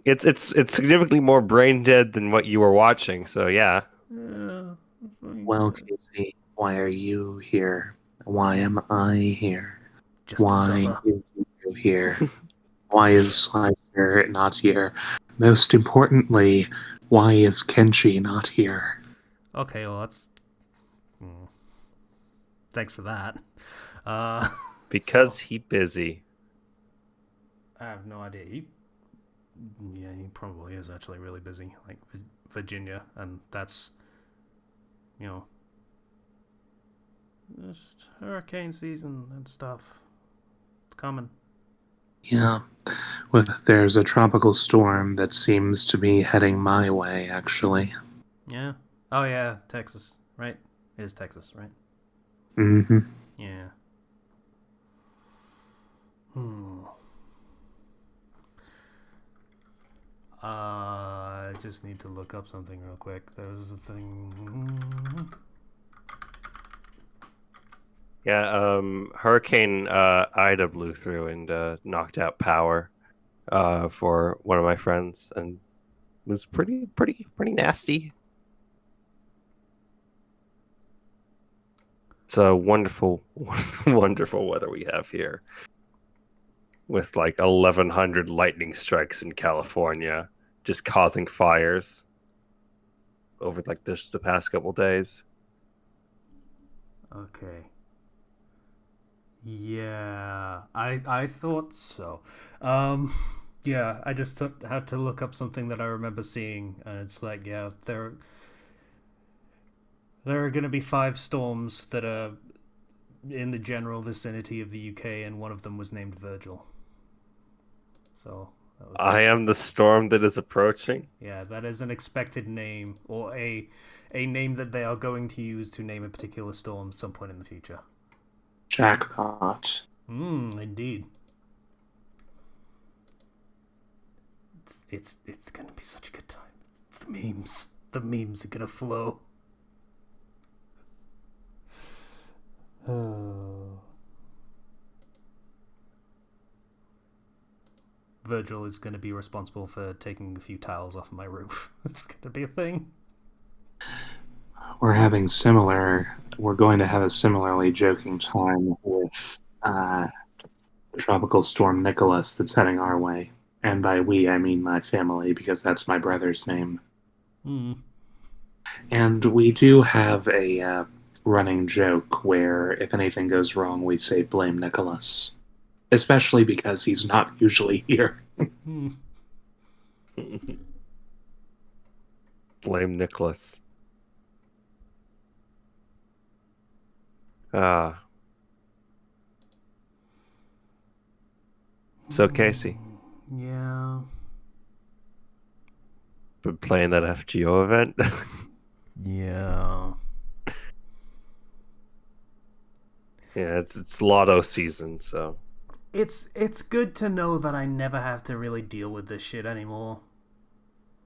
It's significantly more brain dead than what you were watching. So yeah. Uh, Well, Casey, why are you here? Why am I here? just to Why suffer. is you here? Why is Slicer not here? Most importantly, why is Kenshi not here? Okay, well that's. Thanks for that. Uh, Because so, he busy. I have no idea. Yeah, he probably is actually really busy, like Virginia, and that's, you know, just hurricane season and stuff. It's coming. Yeah, there's a tropical storm that seems to be heading my way, actually. Yeah. Oh yeah, Texas, right? It is Texas, right? Mm-hmm. Yeah. Hmm. I just need to look up something real quick. There was a thing. Yeah, Hurricane Ida blew through and knocked out power for one of my friends, and it was pretty nasty. It's a wonderful, wonderful weather we have here, with like 1,100 lightning strikes in California, just causing fires over like this the past couple days. Okay. Yeah, I thought so. Um, yeah, I just had to look up something that I remember seeing, and it's like, yeah, there are gonna be 5 storms that are in the general vicinity of the UK, and one of them was named Virgil. So that I was, am the storm that is approaching. yeah, that is an expected name, or a name that they are going to use to name a particular storm at some point in the future. Jackpot. Indeed. It's gonna be such a good time. The memes are gonna flow. Oh. Virgil is gonna be responsible for taking a few tiles off my roof. It's gonna be a thing. We're going to have a similarly joking time with the tropical storm Nicholas that's heading our way. And by we, I mean my family, because that's my brother's name. Hmm. And we do have a running joke where if anything goes wrong, we say blame Nicholas, especially because he's not usually here. Hmm. Blame Nicholas. Ah, so Casey, Yeah. been playing that FGO event. Yeah. Yeah, it's lotto season, so It's good to know that I never have to really deal with this shit anymore.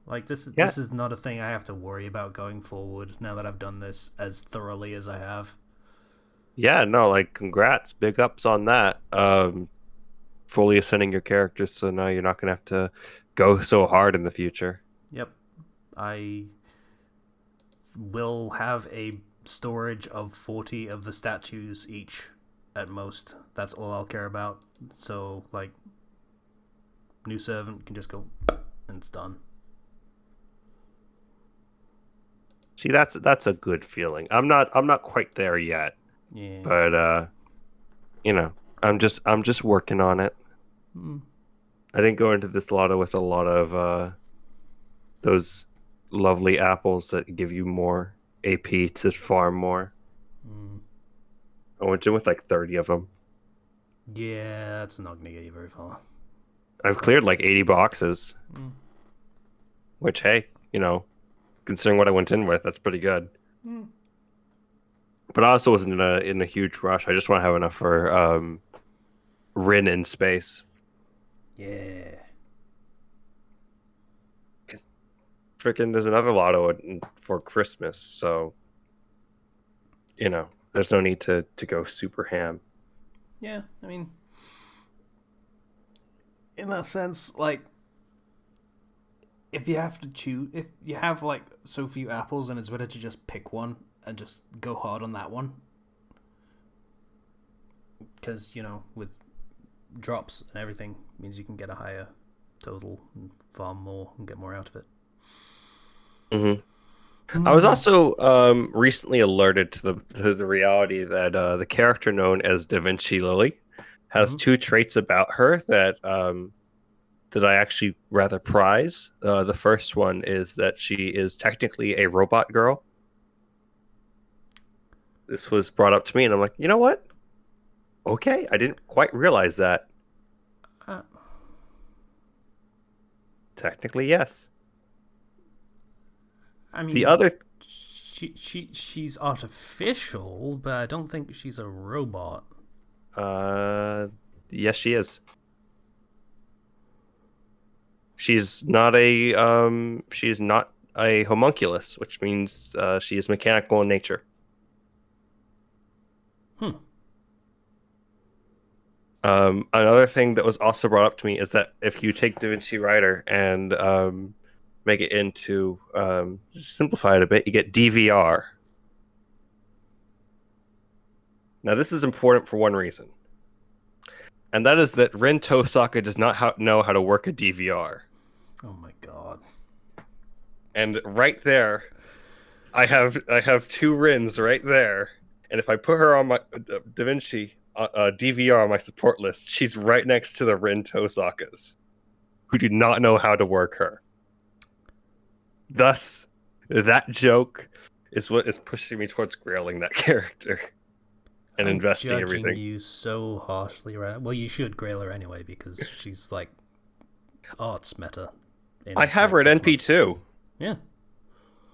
Like yeah, this is not a thing I have to worry about going forward now that I've done this as thoroughly as I have. yeah, no, like congrats, big ups on that. Fully ascending your characters, so now you're not gonna have to go so hard in the future. Yep. I will have a storage of 40 of the statues each at most. That's all I'll care about. So like new servant can just go and it's done. See, that's a good feeling. I'm not quite there yet, Yeah. but you know, I'm just working on it. Hmm. I didn't go into this lotto with a lot of those lovely apples that give you more AP to farm more. Hmm. I went in with like 30 of them. Yeah, that's not gonna get you very far. I've cleared like 80 boxes, Hmm. which hey, considering what I went in with, that's pretty good. Hmm. But I also wasn't in a huge rush. I just want to have enough for Rin in space. Yeah. freaking there's another lotto for Christmas, so there's no need to go super ham. Yeah, I mean, in that sense, like, if you have to choose, if you have like so few apples, and it's better to just pick one and just go hard on that one, because with drops and everything means you can get a higher total and farm more and get more out of it. I was also recently alerted to the reality that the character known as Da Vinci Lily has two traits about her that I actually rather prize. The first one is that she is technically a robot girl. This was brought up to me, and I'm like, you know what? Okay, I didn't quite realize that. Technically, yes. I mean, the other she's artificial, but I don't think she's a robot. Yes, she is. She's not a homunculus, which means she is mechanical in nature. Another thing that was also brought up to me is that if you take DaVinci Rider and make it into simplify it a bit, you get DVR. Now, this is important for one reason, and that is that Rin Tosaka does not know how to work a DVR. Oh my god! And right there, I have two Rins right there, and if I put her on my DaVinci DVR on my support list, she's right next to the Rin Tosakas, who do not know how to work her. Thus, that joke is what is pushing me towards grailing that character and investing everything. Judging you so harshly, right? Well, you should grail her anyway because she's like arts meta. I have her at NP too. Yeah.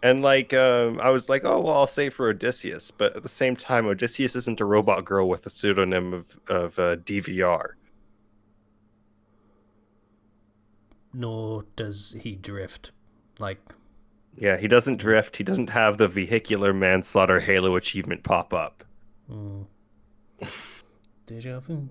And I was like, oh well, I'll save for Odysseus, but at the same time, Odysseus isn't a robot girl with a pseudonym of DVR. Nor does he drift, Yeah, he doesn't drift. He doesn't have the vehicular manslaughter Halo achievement pop up. Deja vu.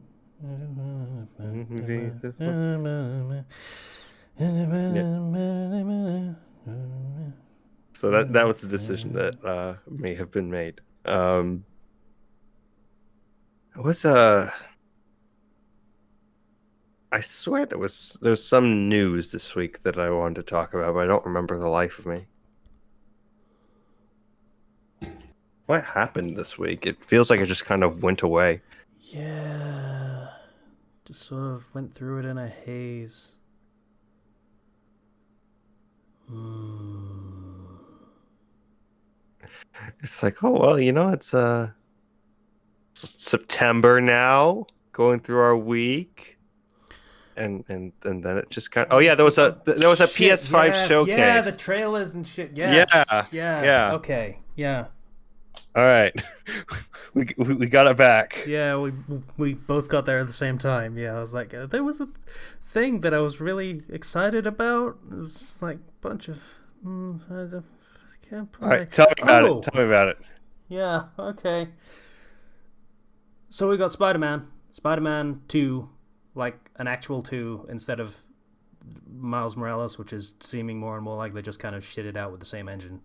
So that was the decision that may have been made. It was I swear there's some news this week that I wanted to talk about, but I don't remember the life of me. What happened this week? It feels like it just kind of went away. Yeah. Just sort of went through it in a haze. It's like, oh well, it's September now, going through our week, and then it just kind of. Oh yeah, there was a PS5 showcase. Yeah, the trailers and shit. Yes. Yeah. Okay. Yeah. All right, we got it back. Yeah, we both got there at the same time. Yeah, I was like, there was a thing that I was really excited about. It was like a bunch of. I can't play. All right, tell me about it. Yeah. Okay. So we got Spider-Man 2, like an actual 2 instead of Miles Morales, which is seeming more and more like they just kind of shit it out with the same engine.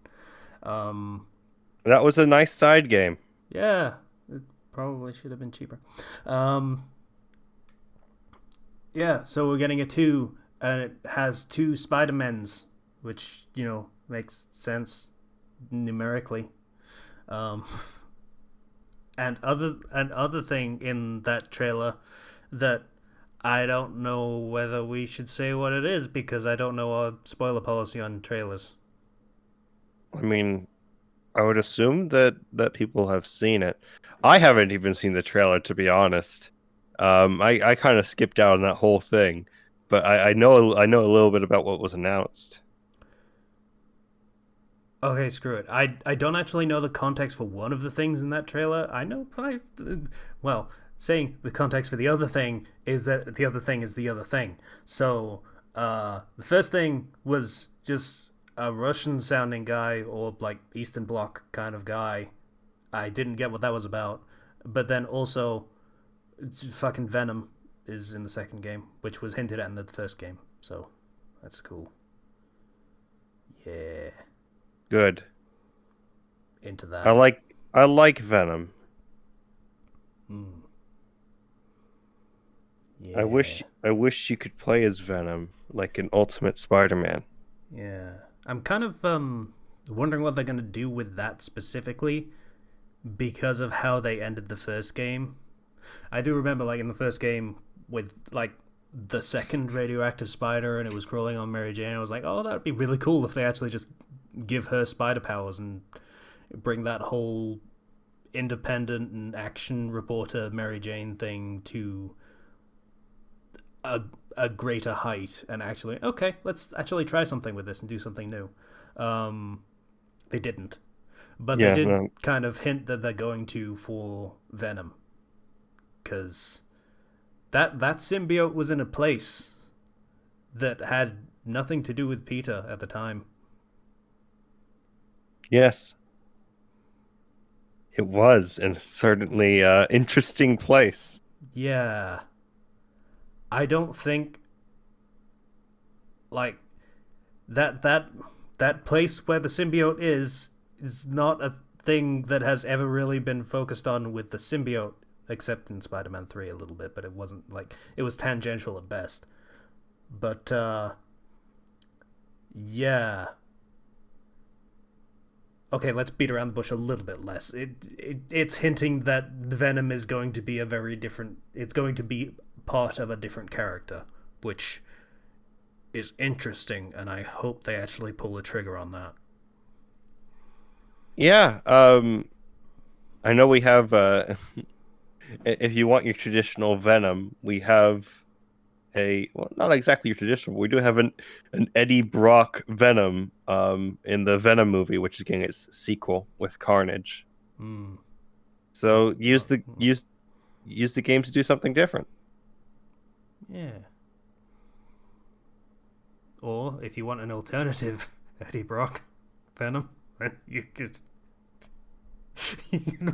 That was a nice side game. Yeah, it probably should have been cheaper. Yeah, so we're getting a 2, and it has 2 Spider-Mens, which, makes sense numerically. And other thing in that trailer that I don't know whether we should say what it is because I don't know our spoiler policy on trailers. I mean, I would assume that people have seen it. I haven't even seen the trailer, to be honest. I kind of skipped out on that whole thing, but I know a little bit about what was announced. Okay, screw it. I don't actually know the context for one of the things in that trailer. I know, saying the context for the other thing is that the other thing is the other thing. So, the first thing was just a Russian sounding guy or like Eastern Bloc kind of guy. I didn't get what that was about. But then also, fucking Venom is in the second game, which was hinted at in the first game. So that's cool. Yeah, Good. into that. I like Venom. Mm. Yeah. I wish you could play as Venom, like an Ultimate Spider-Man. Yeah. I'm kind of wondering what they're gonna do with that specifically because of how they ended the first game. I do remember, like, in the first game with like the second radioactive spider and it was crawling on Mary Jane. I was like, oh, that'd be really cool if they actually just give her spider powers and bring that whole independent and action reporter Mary Jane thing to a greater height and actually, okay, let's actually try something with this and do something new. They didn't, but they did kind of hint that they're going to for Venom, because that symbiote was in a place that had nothing to do with Peter at the time. Yes, it was, and certainly interesting place. Yeah. I don't think like that place where the symbiote is not a thing that has ever really been focused on with the symbiote, except in Spider-Man 3 a little bit, but it wasn't like, it was tangential at best. But yeah. Okay, let's beat around the bush a little bit less. It's hinting that Venom is going to be a very different, it's going to be part of a different character, which is interesting, and I hope they actually pull the trigger on that. Yeah, I know we have if you want your traditional Venom, we have not exactly your traditional, but we do have an Eddie Brock Venom in the Venom movie, which is getting its sequel with Carnage. So use the game to do something different. Yeah. Or if you want an alternative Eddie Brock Venom, then you could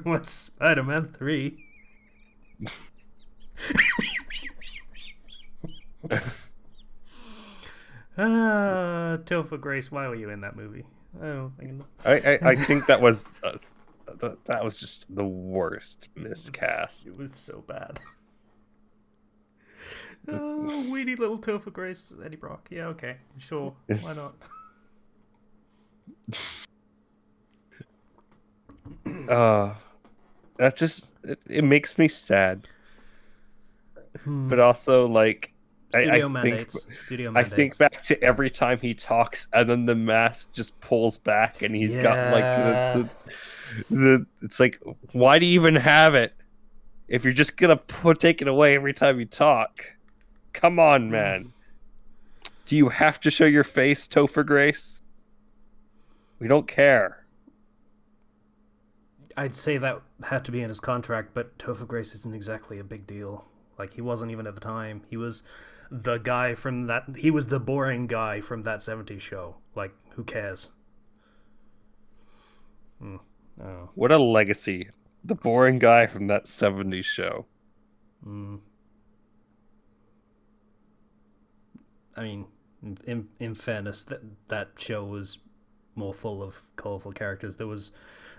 watch Spider-Man 3. Topher Grace, why were you in that movie? I think that was just the worst miscast. It was so bad. Oh, weedy little Topher Grace, Eddie Brock. Yeah, okay, sure, why not? That just it makes me sad, but also like Studio mandates. I think back to every time he talks, and then the mask just pulls back, and he's got like the it's like, why do you even have it if you're just gonna take it away every time you talk? Come on, man. Do you have to show your face, Topher Grace? We don't care. I'd say that had to be in his contract, but Topher Grace isn't exactly a big deal. Like, he wasn't even at the time. He was the guy from that... He was the boring guy from that 70s show. Like, who cares? Oh. What a legacy. The boring guy from that 70s show. I mean, in fairness, that show was more full of colorful characters. There was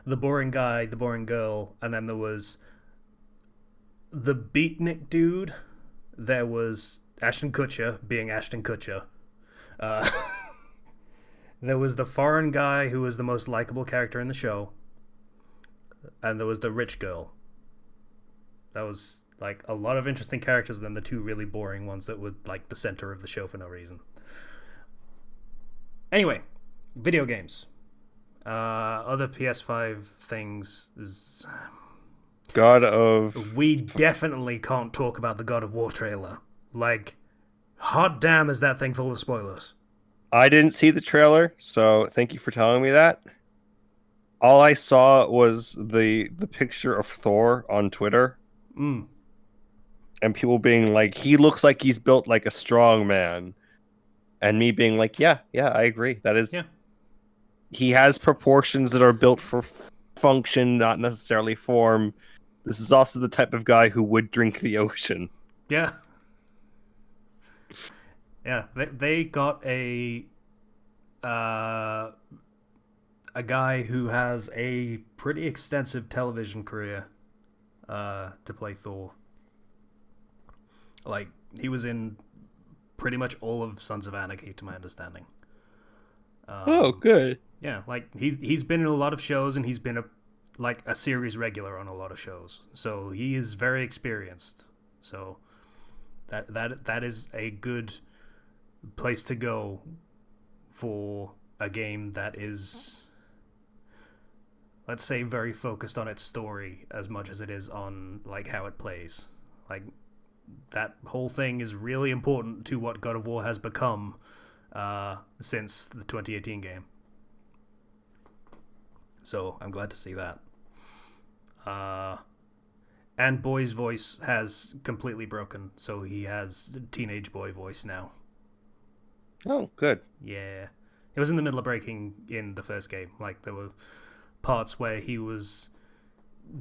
the boring guy, the boring girl, and then there was the beatnik dude. There was Ashton Kutcher being Ashton Kutcher. There was the foreign guy who was the most likable character in the show. And there was the rich girl. That was like a lot of interesting characters than the two really boring ones that were like the center of the show for no reason. Anyway, video games. Other PS5 things is... We definitely can't talk about the God of War trailer. Like, hot damn is that thing full of spoilers. I didn't see the trailer, so thank you for telling me that. All I saw was the picture of Thor on Twitter. And people being like, he looks like he's built like a strong man. And me being like, yeah, I agree. That is he has proportions that are built for function, not necessarily form. This is also the type of guy who would drink the ocean. Yeah. Yeah, they got a guy who has a pretty extensive television career to play Thor. Like, he was in pretty much all of Sons of Anarchy, to my understanding. Good. Yeah, like he's been in a lot of shows, and he's been a series regular on a lot of shows. So he is very experienced. So that is a good place to go for a game that is, let's say, very focused on its story as much as it is on like how it plays. Like, that whole thing is really important to what God of War has become since the 2018 game. So I'm glad to see that. And Boy's voice has completely broken, so he has teenage boy voice now. Oh, good. Yeah. It was in the middle of breaking in the first game. Like, there were parts where he was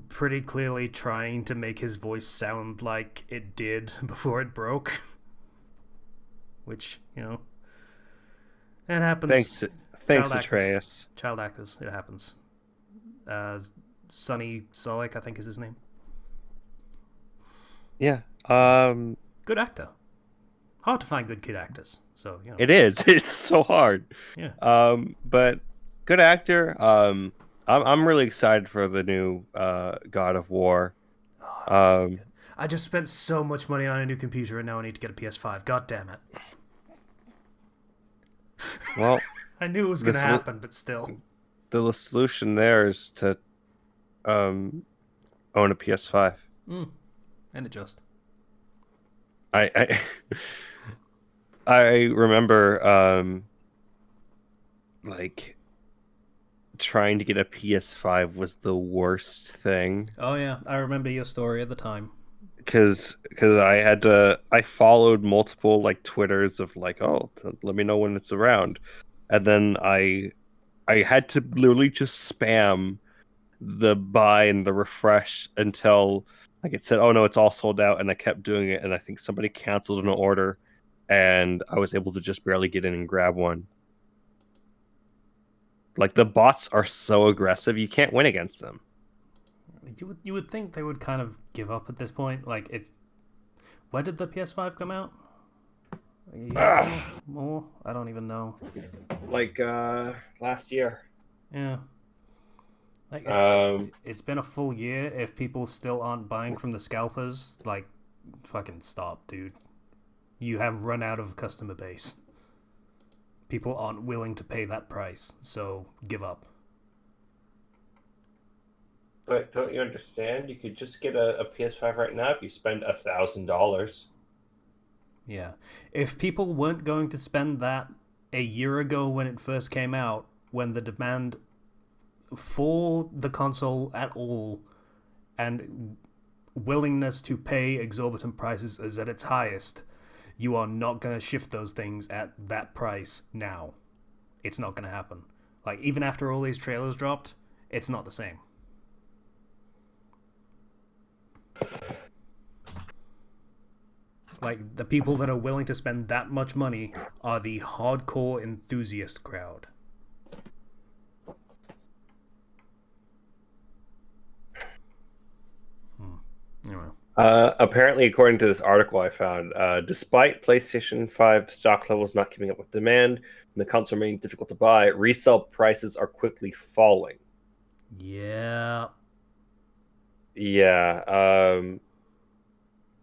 pretty clearly trying to make his voice sound like it did before it broke. Which, it happens. Thanks, Atreus. Child actors, it happens. Sonny Solek, I think is his name. Yeah. Good actor. Hard to find good kid actors. So, It is. It's so hard. Yeah. But good actor. I'm really excited for the new God of War. I just spent so much money on a new computer, and now I need to get a PS5. God damn it. Well, I knew it was going to happen, but still. The solution there is to own a PS5. And adjust. I remember like trying to get a PS5 was the worst thing. Oh yeah, I remember your story at the time. Because I followed multiple like Twitters of like, let me know when it's around, and then I had to literally just spam the buy and the refresh until like it said, oh no, it's all sold out, and I kept doing it, and I think somebody canceled an order, and I was able to just barely get in and grab one. Like, the bots are so aggressive, you can't win against them. You would think they would kind of give up at this point. Like, it's, when did the PS5 come out? More? I don't even know. Like last year. Yeah. Like, it's been a full year. If people still aren't buying from the scalpers, like, fucking stop, dude. You have run out of customer base. People aren't willing to pay that price, so give up. But don't you understand? You could just get a PS5 right now if you spend $1,000. Yeah. If people weren't going to spend that a year ago when it first came out, when the demand for the console at all and willingness to pay exorbitant prices is at its highest, you are not going to shift those things at that price now. It's not going to happen. Like, even after all these trailers dropped, it's not the same. Like, the people that are willing to spend that much money are the hardcore enthusiast crowd. Anyway. Apparently, according to this article I found, despite PlayStation 5 stock levels not keeping up with demand and the console remaining difficult to buy, resale prices are quickly falling. Yeah. Yeah.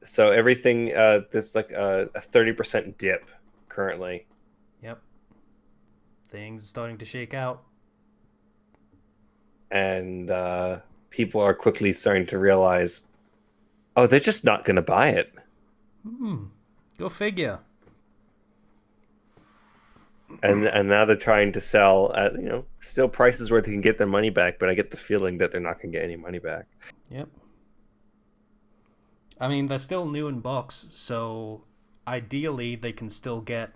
So everything, there's like a 30% dip currently. Yep. Things starting to shake out. And people are quickly starting to realize, oh, they're just not going to buy it. Go figure. And now they're trying to sell at, still prices where they can get their money back, but I get the feeling that they're not going to get any money back. Yep. I mean, they're still new in box, so ideally they can still get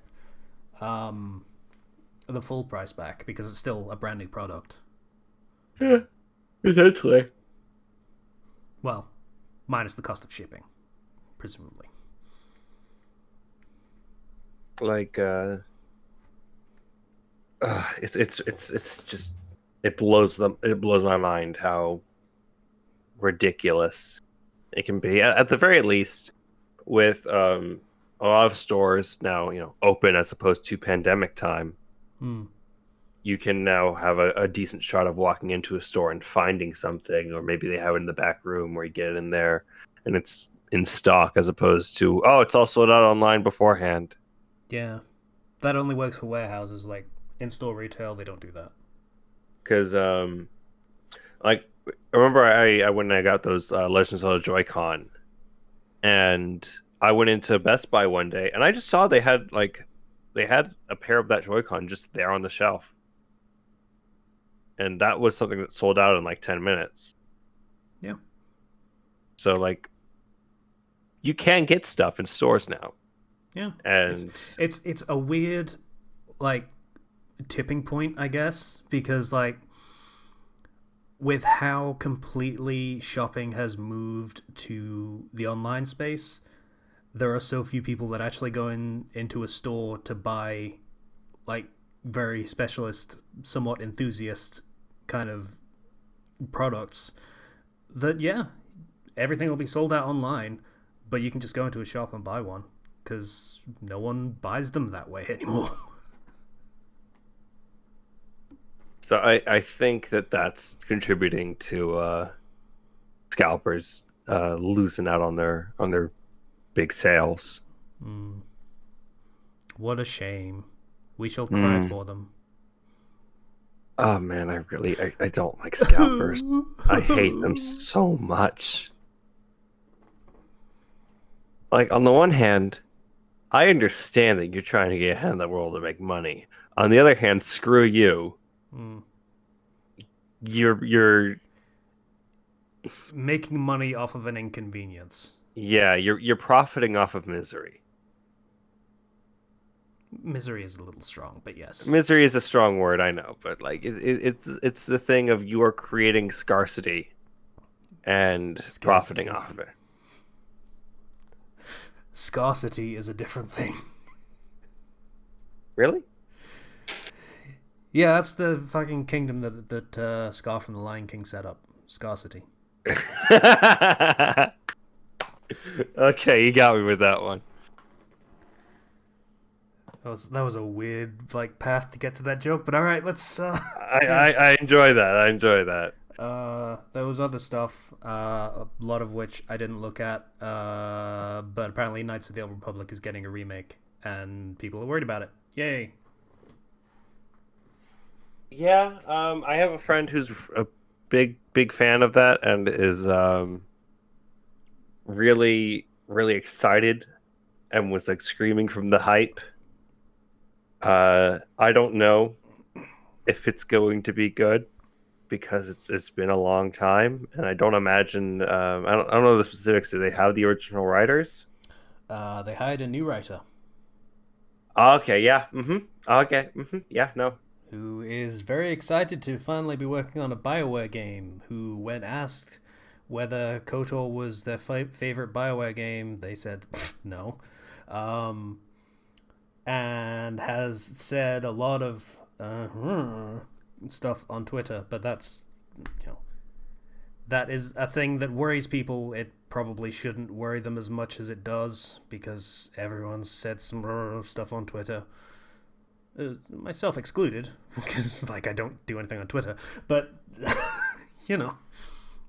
the full price back because it's still a brand new product. Yeah, essentially. Well, minus the cost of shipping, presumably. Like, it's just it blows my mind how ridiculous it can be. At the very least, with a lot of stores now, open as opposed to pandemic time, you can now have a decent shot of walking into a store and finding something, or maybe they have it in the back room where you get it in there and it's in stock, as opposed to, oh, it's all sold out online beforehand. Yeah, that only works for warehouses. Like in-store retail, they don't do that. Because like, I remember when I got those Legends of the Joy-Con, and I went into Best Buy one day and I just saw they had a pair of that Joy-Con just there on the shelf, and that was something that sold out in like 10 minutes. Yeah. So like, you can get stuff in stores now. Yeah. And it's a weird like tipping point, I guess, because like with how completely shopping has moved to the online space, there are so few people that actually go into a store to buy like very specialist, somewhat enthusiast kind of products, that yeah, everything will be sold out online, but you can just go into a shop and buy one because no one buys them that way anymore. so I think that's contributing to scalpers losing out on their big sales. What a shame. We shall cry for them. Oh man, I don't like scalpers. I hate them so much. Like, on the one hand, I understand that you're trying to get ahead in the world to make money. On the other hand, screw you. You're making money off of an inconvenience. Yeah, you're profiting off of misery. Misery is a little strong, but yes. Misery is a strong word, I know, but like it's the thing of you are creating scarcity and profiting off of it. Scarcity is a different thing. Really? Yeah, that's the fucking kingdom that Scar from the Lion King set up. Scarcity. Okay, you got me with that one. That was a weird like path to get to that joke, but all right, let's. I enjoy that. I enjoy that. There was other stuff, a lot of which I didn't look at, but apparently Knights of the Old Republic is getting a remake, and people are worried about it. Yay! Yeah, I have a friend who's a big fan of that and is really excited and was like screaming from the hype. I don't know if it's going to be good because it's been a long time, and I don't imagine. I don't know the specifics. Do they have the original writers? They hired a new writer. Okay. Yeah. Okay. Yeah. No. Who is very excited to finally be working on a BioWare game. Who, when asked whether KOTOR was their favorite BioWare game, they said no. And has said a lot of stuff on Twitter, but that is a thing that worries people. It probably shouldn't worry them as much as it does, because everyone's said some stuff on Twitter, myself excluded, because like I don't do anything on Twitter, but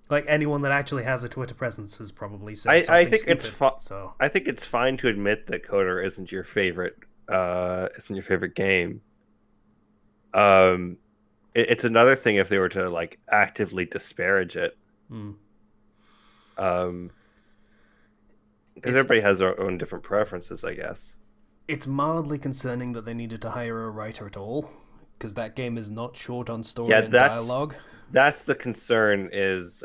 like anyone that actually has a Twitter presence has probably said something I think stupid, so I think it's fine to admit that KOTOR isn't your favorite game. It's another thing if they were to like actively disparage it. Because everybody has their own different preferences, I guess. It's mildly concerning that they needed to hire a writer at all, because that game is not short on story and dialogue. That's the concern, is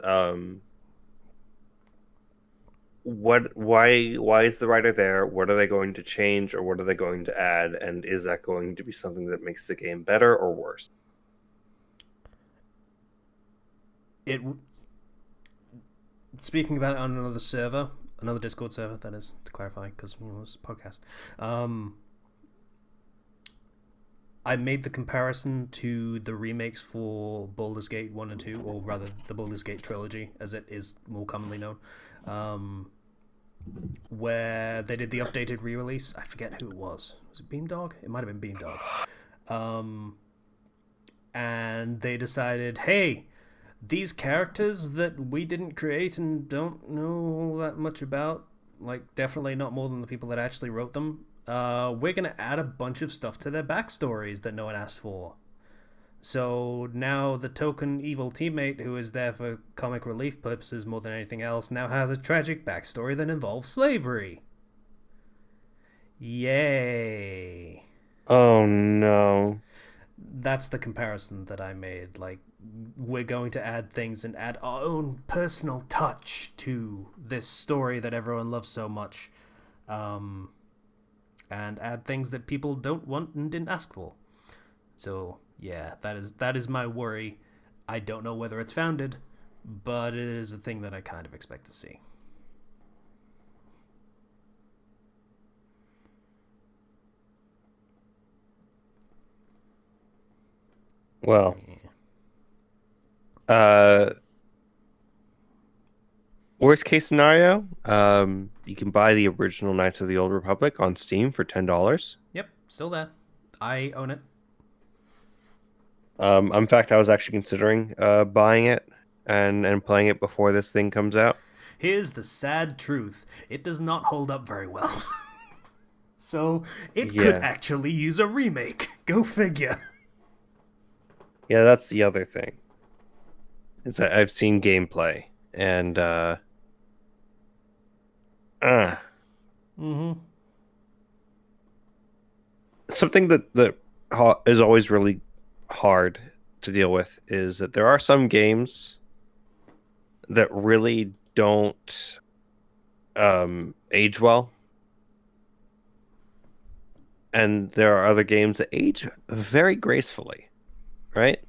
why is the writer there? What are they going to change, or what are they going to add? And is that going to be something that makes the game better or worse? It. Speaking about it on another server, another Discord server, that is, to clarify, because it's a podcast. I made the comparison to the remakes for Baldur's Gate 1 and 2, or rather the Baldur's Gate trilogy, as it is more commonly known, where they did the updated re-release. I forget who it was. Was it Beamdog? It might have been Beamdog. And they decided, hey, these characters that we didn't create and don't know all that much about, like definitely not more than the people that actually wrote them, we're going to add a bunch of stuff to their backstories that no one asked for. So now the token evil teammate, who is there for comic relief purposes more than anything else, now has a tragic backstory that involves slavery. Yay. Oh no. That's the comparison that I made. Like, we're going to add things and add our own personal touch to this story that everyone loves so much. And add things that people don't want and didn't ask for. So, yeah, that is my worry. I don't know whether it's founded, but it is a thing that I kind of expect to see. Well, worst case scenario, you can buy the original Knights of the Old Republic on Steam for $10. Yep, still there. I own it. In fact, I was actually considering buying it and playing it before this thing comes out. Here's the sad truth. It does not hold up very well. So, it could actually use a remake. Go figure. Yeah, that's the other thing. Is that I've seen gameplay and something that is always really hard to deal with is that there are some games that really don't age well, and there are other games that age very gracefully, right?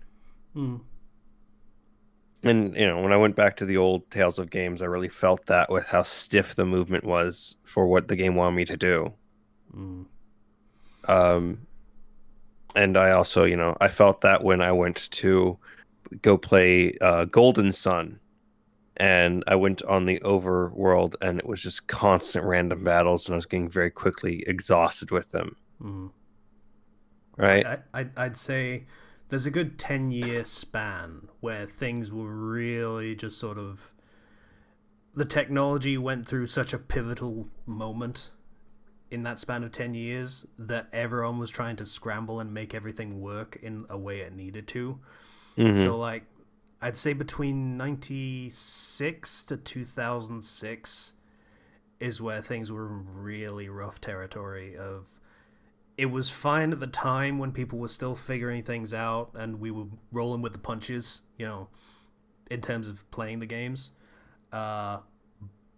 And when I went back to the old Tales of games, I really felt that with how stiff the movement was for what the game wanted me to do. And I also, I felt that when I went to go play Golden Sun, and I went on the overworld, and it was just constant random battles, and I was getting very quickly exhausted with them. Right? I'd say there's a good 10-year span where things were really just sort of... The technology went through such a pivotal moment in that span of 10 years that everyone was trying to scramble and make everything work in a way it needed to. So, like, I'd say between 96 to 2006 is where things were in really rough territory of... It was fine at the time when people were still figuring things out and we were rolling with the punches, in terms of playing the games. But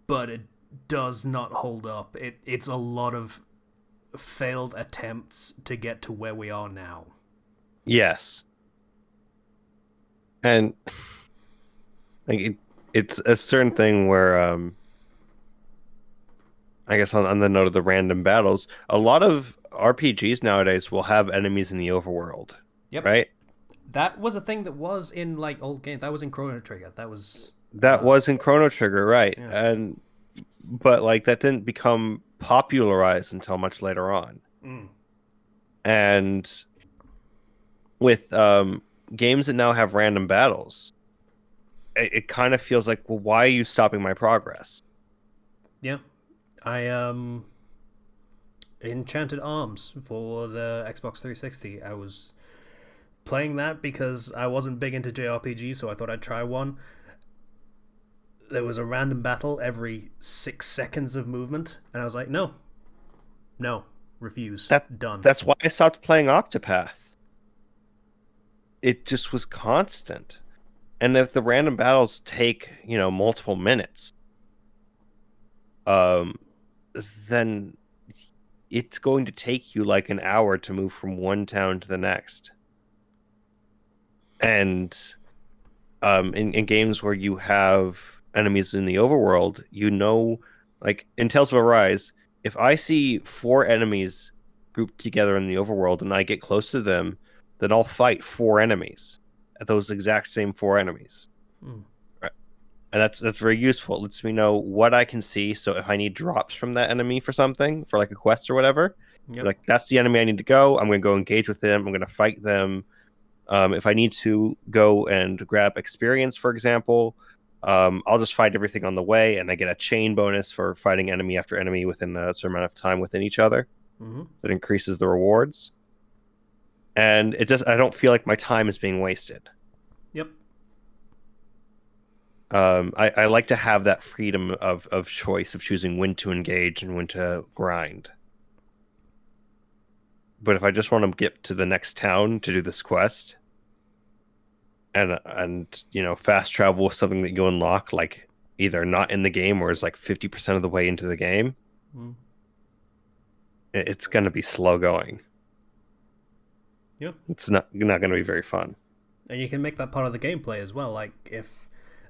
it does not hold up. It's a lot of failed attempts to get to where we are now. Yes. And it's a certain thing where I guess on the note of the random battles, a lot of RPGs nowadays will have enemies in the overworld. Yep. Right? That was a thing that was in like old games. That was in Chrono Trigger. That was in Chrono Trigger, right? Yeah. But like that didn't become popularized until much later on. And with games that now have random battles, it kind of feels like, well, why are you stopping my progress? Yeah. I Enchanted Arms for the Xbox 360. I was playing that because I wasn't big into JRPG, so I thought I'd try one. There was a random battle every 6 seconds of movement, and I was like, no, refuse. Done. That's why I stopped playing Octopath. It just was constant. And if the random battles take, multiple minutes, um, then it's going to take you like an hour to move from one town to the next. And in games where you have enemies in the overworld, like in Tales of Arise, if I see 4 enemies grouped together in the overworld and I get close to them, then I'll fight 4 enemies, those exact same 4 enemies. Hmm. And that's very useful. It lets me know what I can see. So if I need drops from that enemy for something, for like a quest or whatever, Yep. like that's the enemy I need to go. I'm going to go engage with them. I'm going to fight them. If I need to go and grab experience, for example, I'll just fight everything on the way, and I get a chain bonus for fighting enemy after enemy within a certain amount of time within each other. Mm-hmm. That increases the rewards, and I don't feel like my time is being wasted. Yep. I like to have that freedom of choice of choosing when to engage and when to grind. But if I just want to get to the next town to do this quest, and fast travel is something that you unlock like either not in the game or is like 50% of the way into the game, it's going to be slow going. Yep. It's not going to be very fun. And you can make that part of the gameplay as well. Like, if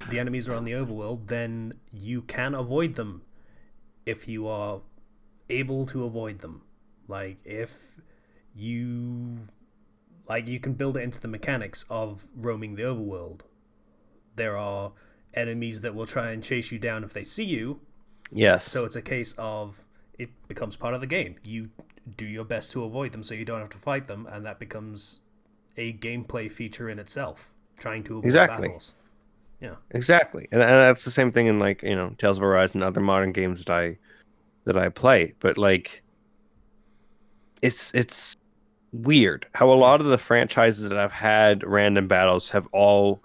the enemies are on the overworld, then you can avoid them if you are able to avoid them. Like, if you can build it into the mechanics of roaming the overworld. There are enemies that will try and chase you down if they see you. Yes. So it's a case of it becomes part of the game. You do your best to avoid them so you don't have to fight them, and that becomes a gameplay feature in itself, trying to avoid battles. Yeah. Exactly. And that's the same thing in like, Tales of Arise and other modern games that I play. But like it's weird how a lot of the franchises that have had random battles have all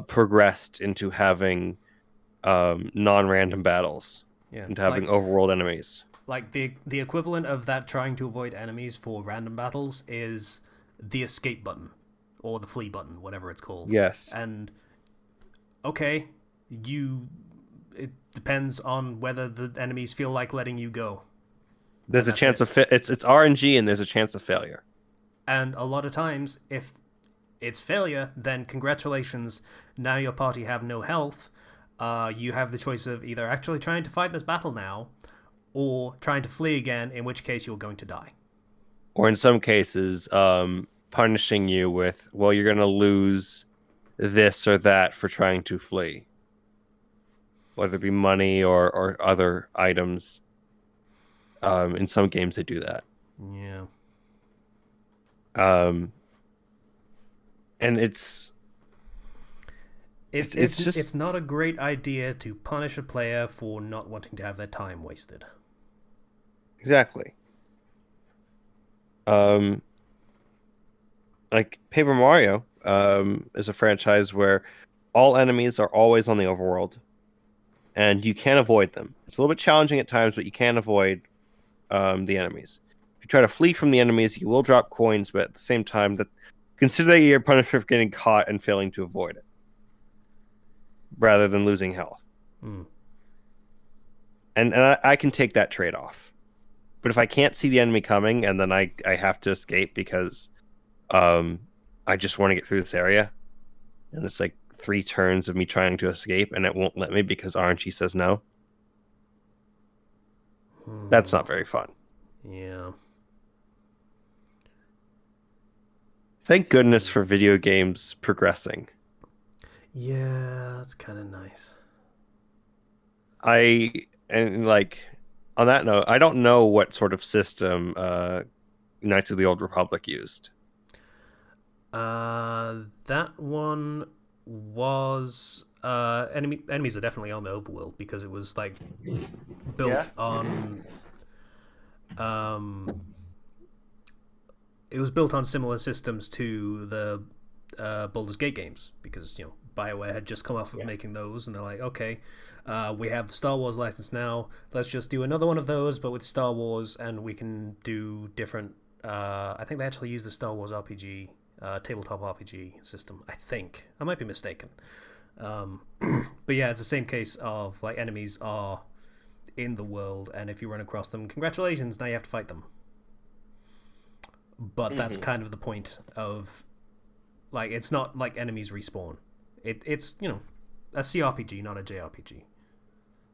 progressed into having non-random battles, into having overworld enemies. Like the equivalent of that trying to avoid enemies for random battles is the escape button or the flee button, whatever it's called. Yes. And okay, it depends on whether the enemies feel like letting you go. There's a chance of it's RNG, and there's a chance of failure. And a lot of times, if it's failure, then congratulations, now your party have no health. You have the choice of either actually trying to fight this battle now, or trying to flee again, in which case you're going to die. Or in some cases, punishing you with, well, you're going to lose this or that for trying to flee. Whether it be money or other items. In some games, they do that. Yeah. And it's not a great idea to punish a player for not wanting to have their time wasted. Exactly. Like Paper Mario is a franchise where all enemies are always on the overworld, and you can't avoid them. It's a little bit challenging at times, but you can avoid the enemies. If you try to flee from the enemies, you will drop coins, but at the same time, consider that you're punished for getting caught and failing to avoid it, rather than losing health. And I can take that trade-off. But if I can't see the enemy coming, and then I have to escape because I just want to get through this area, and it's like 3 turns of me trying to escape, and it won't let me because RNG says no. That's not very fun. Yeah. Thank goodness for video games progressing. Yeah, that's kind of nice. And like on that note, I don't know what sort of system Knights of the Old Republic used. That one was enemies are definitely on the overworld because it was like built on it was built on similar systems to the Baldur's Gate games because BioWare had just come off of making those, and they're like, okay, we have the Star Wars license now, let's just do another one of those but with Star Wars, and we can do different I think they actually use the Star Wars RPG tabletop RPG system. I think I might be mistaken, but yeah, it's the same case of like enemies are in the world, and if you run across them, congratulations, now you have to fight them. But that's kind of the point of, like, it's not like enemies respawn. It's, you know, a CRPG, not a JRPG.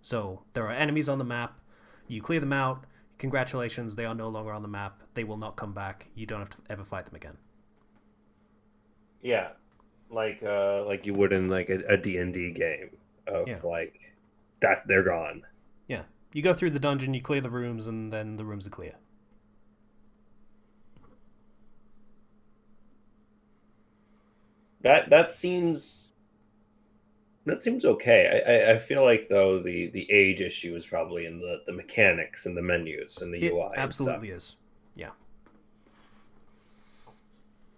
So there are enemies on the map, you clear them out, congratulations, they are no longer on the map, they will not come back, you don't have to ever fight them again. Yeah, like you would in like a D&D game of like that they're gone. Yeah, you go through the dungeon, you clear the rooms, and then the rooms are clear. That seems okay. I feel like though the age issue is probably in the mechanics and the menus and the UI. Absolutely is. Yeah.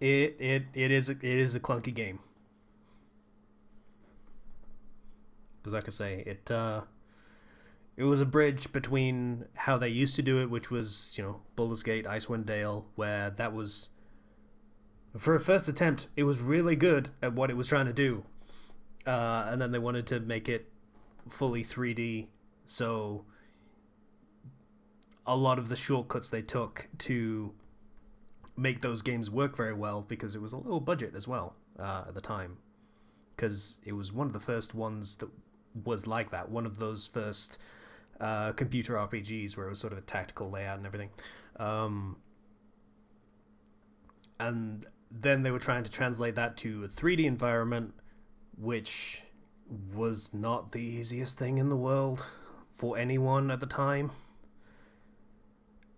It is a clunky game. Because like I say, it was a bridge between how they used to do it, which was, you know, Baldur's Gate, Icewind Dale, where that was, for a first attempt, it was really good at what it was trying to do. And then they wanted to make it fully 3D, so a lot of the shortcuts they took to make those games work very well, because it was a low budget as well at the time, because it was one of the first ones that was like that, one of those first computer RPGs where it was sort of a tactical layout and everything. And then they were trying to translate that to a 3D environment, which was not the easiest thing in the world for anyone at the time.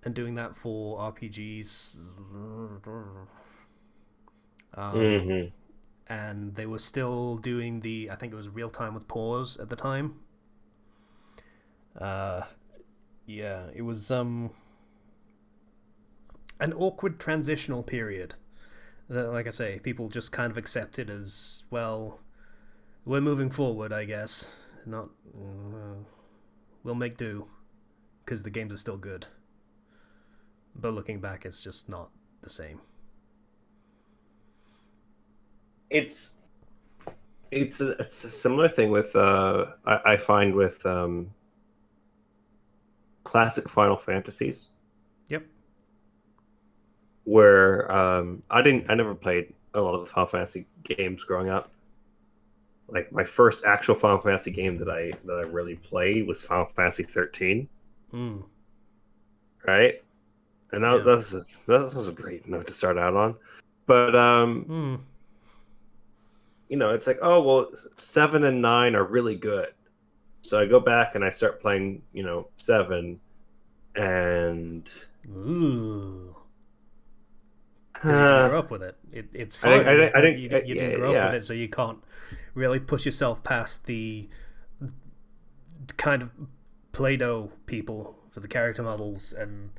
And doing that for RPGs... And they were still doing the... I think it was real time with pause at the time. Yeah, it was an awkward transitional period. Like I say, people just kind of accepted as, well, we're moving forward, I guess. Not... we'll make do, because the games are still good. But looking back, it's just not the same. It's a similar thing with I find with classic Final Fantasies. Yep. Where I never played a lot of the Final Fantasy games growing up. Like my first actual Final Fantasy game that I really played was Final Fantasy 13. Right? And that was a great note to start out on. But you know, it's like, oh well, 7 and 9 are really good. So I go back and I start playing, you know, 7, and ooh, because you didn't grow up with it. It's fun. You didn't grow up with it, so you can't really push yourself past the kind of Play-Doh people for the character models and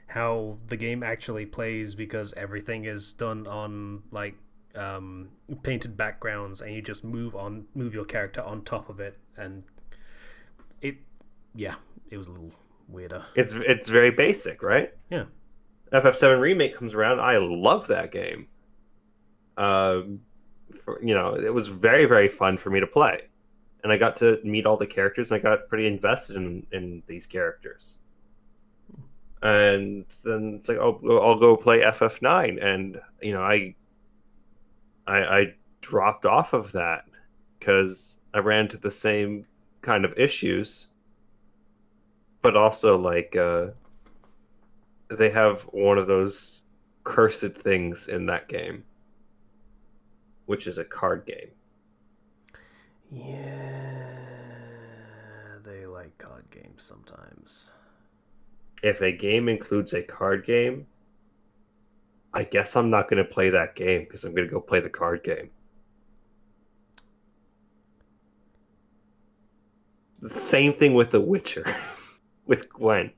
how the game actually plays, because everything is done on like painted backgrounds, and you just move your character on top of it, and it was a little weirder. It's very basic, right? Yeah. FF7 Remake comes around. I love that game. You know, it was very, very fun for me to play, and I got to meet all the characters, and I got pretty invested in these characters. And then it's like, oh, I'll go play FF9, and you know, I dropped off of that because I ran into the same kind of issues, but also like they have one of those cursed things in that game, which is a card game. Yeah, they like card games sometimes. If a game includes a card game, I guess I'm not going to play that game because I'm going to go play the card game. The same thing with The Witcher, with Gwen.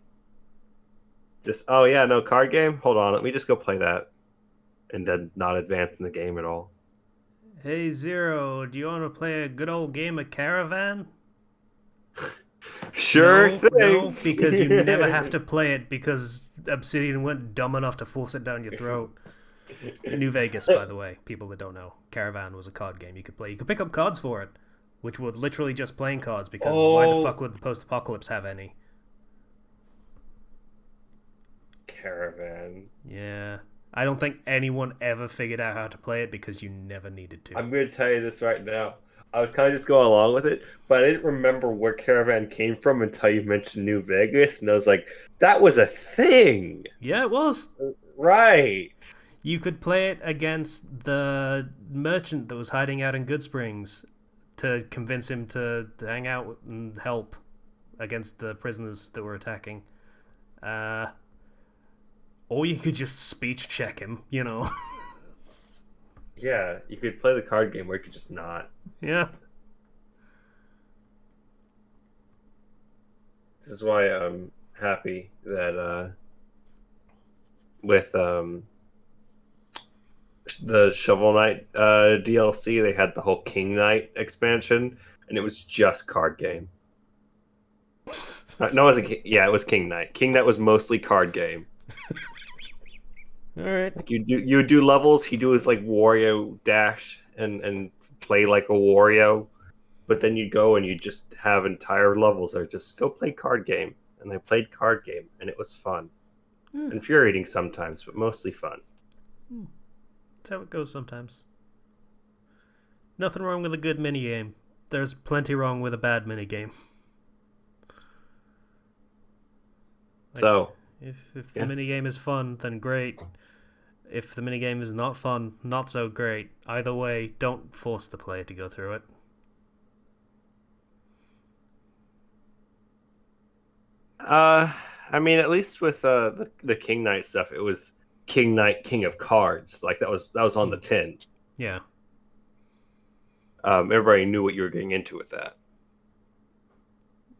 Just, oh yeah, no, card game? Hold on, let me just go play that. And then not advance in the game at all. Hey, Zero, do you want to play a good old game of Caravan? Sure thing. No, because you never have to play it because Obsidian weren't dumb enough to force it down your throat. New Vegas, by the way, people that don't know, Caravan was a card game you could play. You could pick up cards for it, which were literally just playing cards, because why the fuck would the post-apocalypse have any? Caravan. Yeah. I don't think anyone ever figured out how to play it because you never needed to. I'm going to tell you this right now. I was kind of just going along with it, but I didn't remember where Caravan came from until you mentioned New Vegas, and I was like, that was a thing! Yeah, it was. Right! You could play it against the merchant that was hiding out in Goodsprings to convince him to hang out and help against the prisoners that were attacking. Or you could just speech check him, you know. Yeah, you could play the card game where you could just not. Yeah. This is why I'm happy that with the Shovel Knight DLC, they had the whole King Knight expansion, and it was just card game. No, it wasn't. Yeah, it was King Knight. King Knight was mostly card game. All right. Like you would do levels. He do his like Wario dash and play like a Wario, but then you'd go and you just have entire levels or just go play card game. And I played card game, and it was fun. Infuriating sometimes, but mostly fun. That's how it goes sometimes. Nothing wrong with a good minigame. There's plenty wrong with a bad minigame. So, if the minigame is fun, then great. If the minigame is not fun, not so great. Either way, don't force the player to go through it. I mean, at least with the King Knight stuff, it was King Knight, King of Cards. Like that was on the tin. Yeah. Everybody knew what you were getting into with that.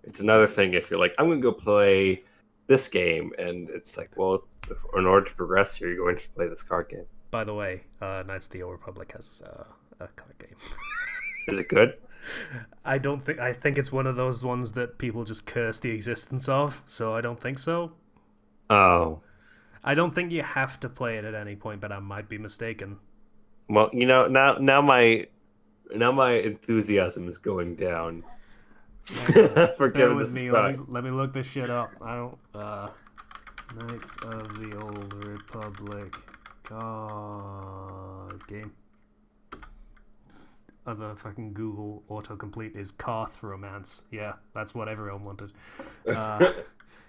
It's another thing if you're like, I'm going to go play this game, and it's like, well, in order to progress here, you're going to play this card game. By the way, Knights of the Old Republic has a card game. Is it good? I think it's one of those ones that people just curse the existence of, so I don't think so. Oh. I don't think you have to play it at any point, but I might be mistaken. Well, now my enthusiasm is going down. For Bear with this me. Let me look this shit up. I don't. Knights of the Old Republic card game. Other fucking Google autocomplete is Karth Romance. Yeah, that's what everyone wanted.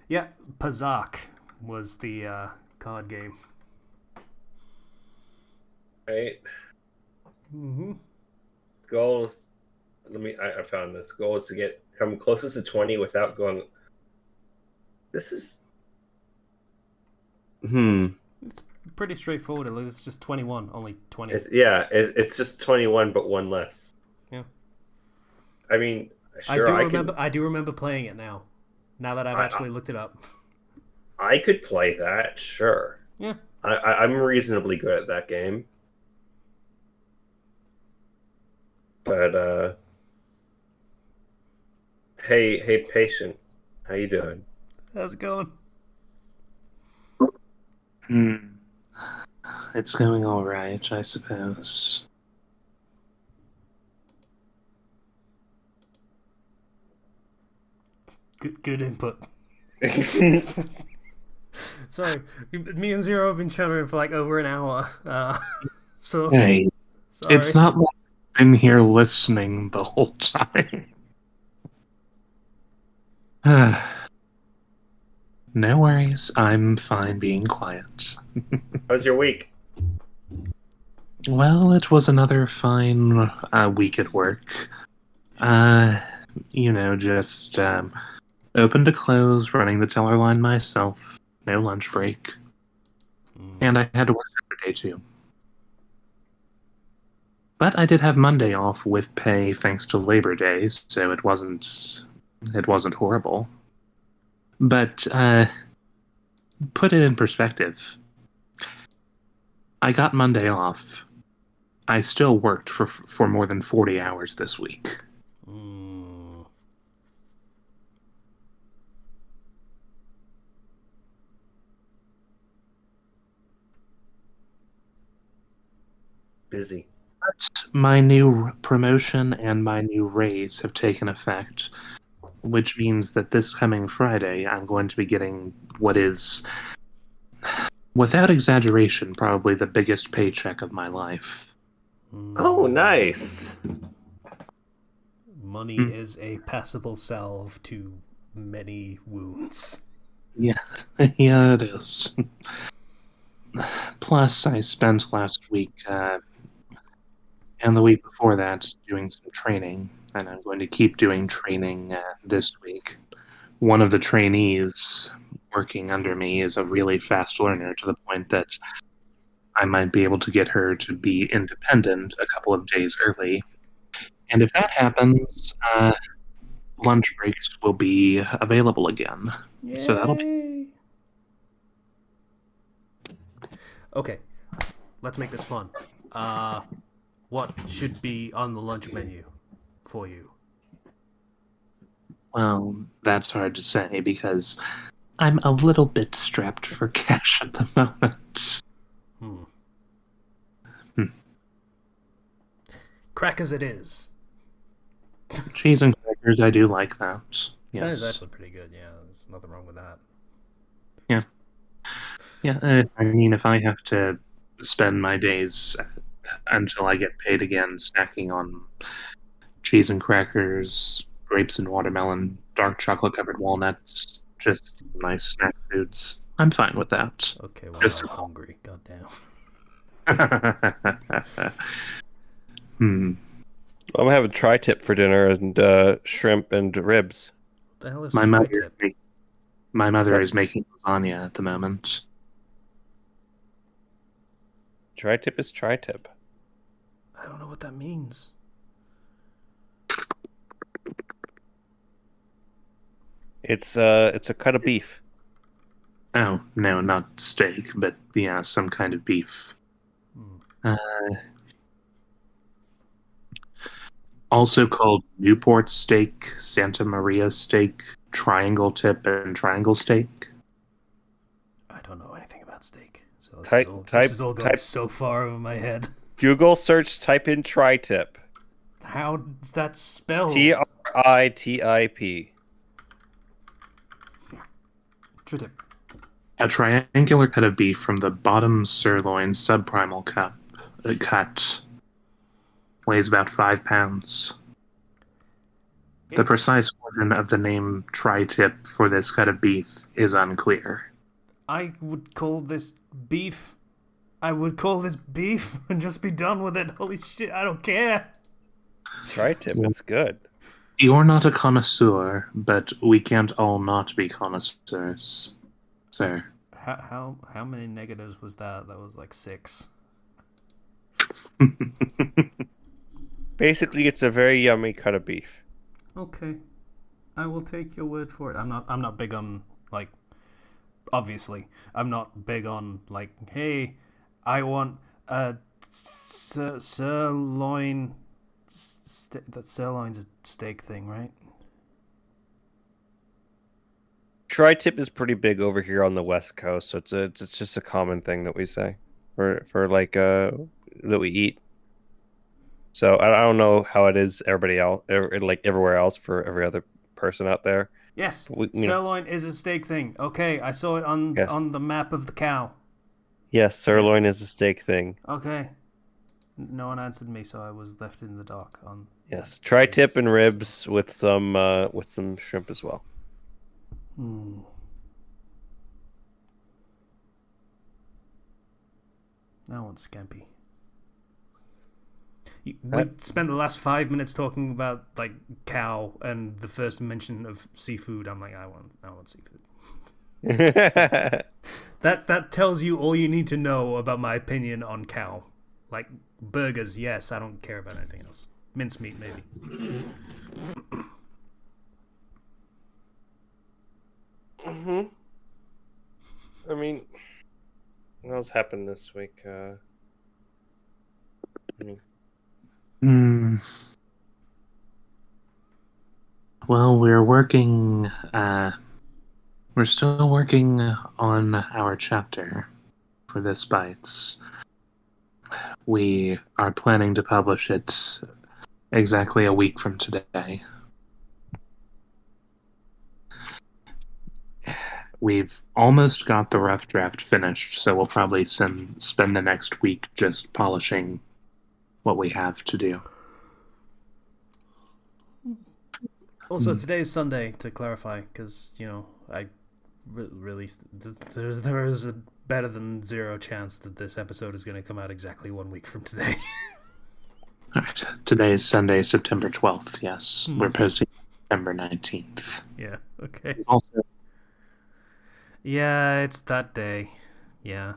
Yeah, Pazak was the card game. Right. Mm-hmm. Goals. I found this. Goal is to come closest to 20 without going. This is. It's pretty straightforward. It's just 21, only 20. It's just 21, but one less. Yeah. I mean, sure, I do remember playing it now. Now that I've actually looked it up. I could play that, sure. Yeah. I'm reasonably good at that game. But hey, patient, how you doing? How's it going? It's going all right, I suppose. Good input. Sorry, me and Zero have been chattering for like over an hour. So hey, sorry. It's not like I've been here listening the whole time. No worries, I'm fine being quiet. How's your week? Well, it was another fine week at work. Just open to close, running the teller line myself. No lunch break. And I had to work Saturday too. But I did have Monday off with pay thanks to Labor Day, so it wasn't horrible. But put it in perspective. I got Monday off. I still worked for more than 40 hours this week. Busy. But my new promotion and my new raise have taken effect, which means that this coming Friday I'm going to be getting what is Without exaggeration, probably the biggest paycheck of my life. Oh, nice. Money is a passable salve to many wounds. Yeah, yeah, it is. Plus, I spent last week and the week before that doing some training, and I'm going to keep doing training this week. One of the trainees working under me is a really fast learner to the point that I might be able to get her to be independent a couple of days early. And if that happens, lunch breaks will be available again. Yay! So that'll be. Okay, let's make this fun. What should be on the lunch menu for you? Well, that's hard to say because I'm a little bit strapped for cash at the moment. Crackers it is. Cheese and crackers, I do like that. Yes. That is actually pretty good, yeah. There's nothing wrong with that. Yeah. Yeah, I mean, if I have to spend my days until I get paid again snacking on cheese and crackers, grapes and watermelon, dark chocolate covered walnuts, just nice snack foods, I'm fine with that. Okay, well, Just I'm hungry. Goddamn. I'm gonna have a tri-tip for dinner and shrimp and ribs. What the hell is My tri-tip? mother is making lasagna at the moment. Tri-tip is tri-tip. I don't know what that means. It's a cut of beef. Oh, no, not steak, but yeah, some kind of beef. Also called Newport steak, Santa Maria steak, triangle tip, and triangle steak. I don't know anything about steak, so Type- this is all going type- so far over my head. Google search, type in tri-tip. How is that spelled? TRITIP. Tri-tip. A triangular cut of beef from the bottom sirloin subprimal cut weighs about 5 pounds. The precise origin of the name tri-tip for this cut of beef is unclear. I would call this beef. I would call this beef and just be done with it. Holy shit, I don't care. Tri-tip, it's good. You're not a connoisseur, but we can't all not be connoisseurs, sir. How many negatives was that? That was like 6. Basically, it's a very yummy cut of beef. Okay, I will take your word for it. I'm not big on like. Obviously, I'm not big on like. Hey, I want a sirloin. That sirloin's a steak thing, right? Tri-tip is pretty big over here on the West Coast, so it's just a common thing that we say for like that we eat. So I don't know how it is everybody else, like everywhere else for every other person out there. Yes, We- sirloin is a steak thing. Okay, I saw it on Yes. on the map of the cow. Yes, sirloin is a steak thing. Okay, no one answered me, so I was left in the dark on. Yes, tri-tip and ribs with some shrimp as well. Now on scampi. We spent the last 5 minutes talking about like cow and the first mention of seafood. I'm like, I want seafood. That tells you all you need to know about my opinion on cow. Like burgers, yes, I don't care about anything else. Mincemeat, maybe. I mean, what else happened this week? Well, we're working. We're still working on our chapter for this Bites. We are planning to publish it exactly a week from today. we've almost got the rough draft finished, so we'll probably spend the next week just polishing what we have to do. Also, today's Sunday, to clarify, because, I really... There is a better than zero chance that this episode is going to come out exactly 1 week from today. All right. Today is Sunday, September 12th. Yes. We're posting September 19th. Yeah, okay. Also, Yeah, it's that day. Yeah.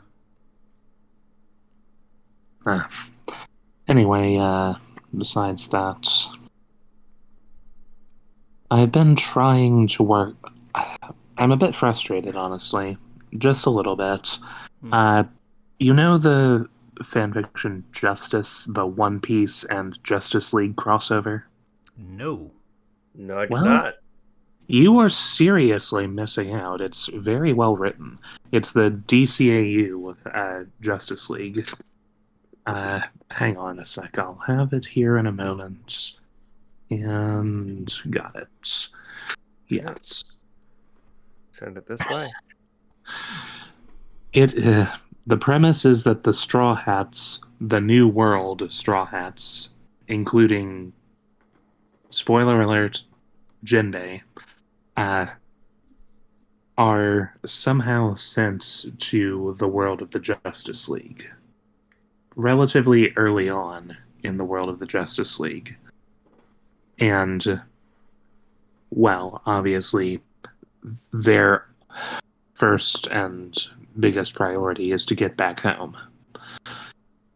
anyway, besides that, I've been trying to work. I'm a bit frustrated, honestly. Just a little bit. You know the fanfiction Justice, the One Piece and Justice League crossover? No. No, I do Well, not. You are seriously missing out. It's very well written. It's the DCAU Justice League. Hang on a sec. I'll have it here in a moment. And got it. Yes. Send it this way. The premise is that the Straw Hats, the New World Straw Hats, including, spoiler alert, Jinbei, are somehow sent to the world of the Justice League. Relatively early on in the world of the Justice League. And, well, obviously, their first and biggest priority is to get back home.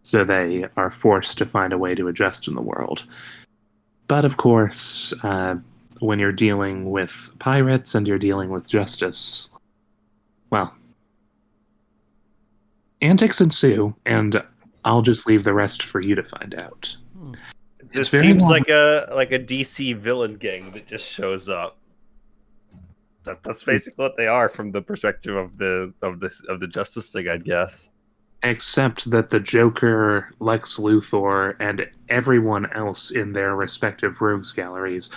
So they are forced to find a way to adjust in the world. But of course, when you're dealing with pirates and you're dealing with justice, well, antics ensue, and I'll just leave the rest for you to find out. This seems like a DC villain gang that just shows up. That's basically what they are from the perspective of the Justice League, I guess. Except that the Joker, Lex Luthor, and everyone else in their respective rogues galleries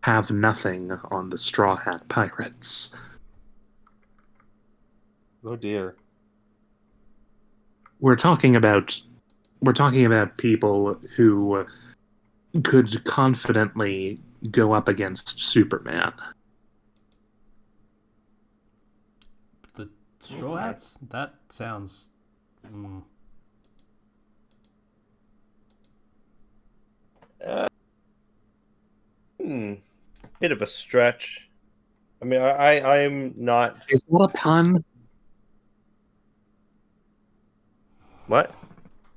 have nothing on the Straw Hat Pirates. Oh dear. We're talking about people who could confidently go up against Superman. The Straw Hats? That sounds... Bit of a stretch. I mean, I'm not... Is that a pun? What?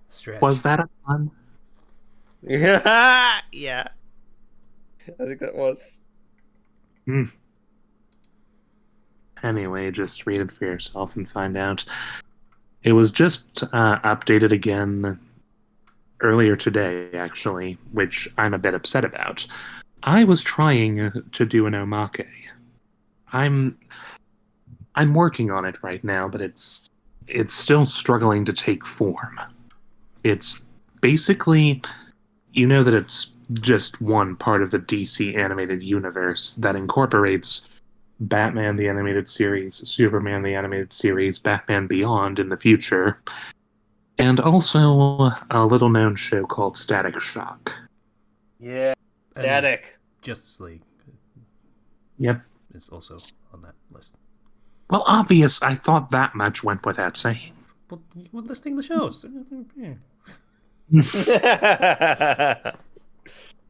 Stretch. Was that a pun? Yeah, yeah. I think that was. Anyway, just read it for yourself and find out. It was just updated again earlier today, actually, which I'm a bit upset about. I was trying to do an omake. I'm working on it right now, but it's still struggling to take form. It's basically, you know that it's just one part of the DC animated universe that incorporates Batman the Animated Series, Superman the Animated Series, Batman Beyond in the future, and also a little-known show called Static Shock. Yeah, Static. Justice League. Yep. It's also on that list. Well, obvious, I thought that much went without saying. Well, we're listing the shows.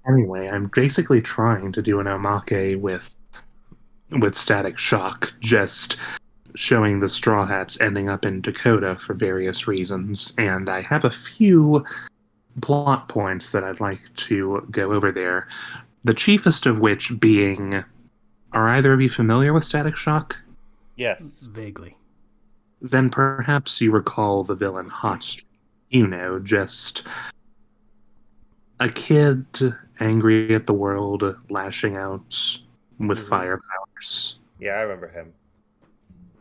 Anyway, I'm basically trying to do an omake with Static Shock, just showing the Straw Hats ending up in Dakota for various reasons, and I have a few plot points that I'd like to go over there. The chiefest of which being, are either of you familiar with Static Shock? Yes. Vaguely. Then perhaps you recall the villain Hotstreak. You know, just a kid angry at the world, lashing out with fire powers. Yeah, I remember him.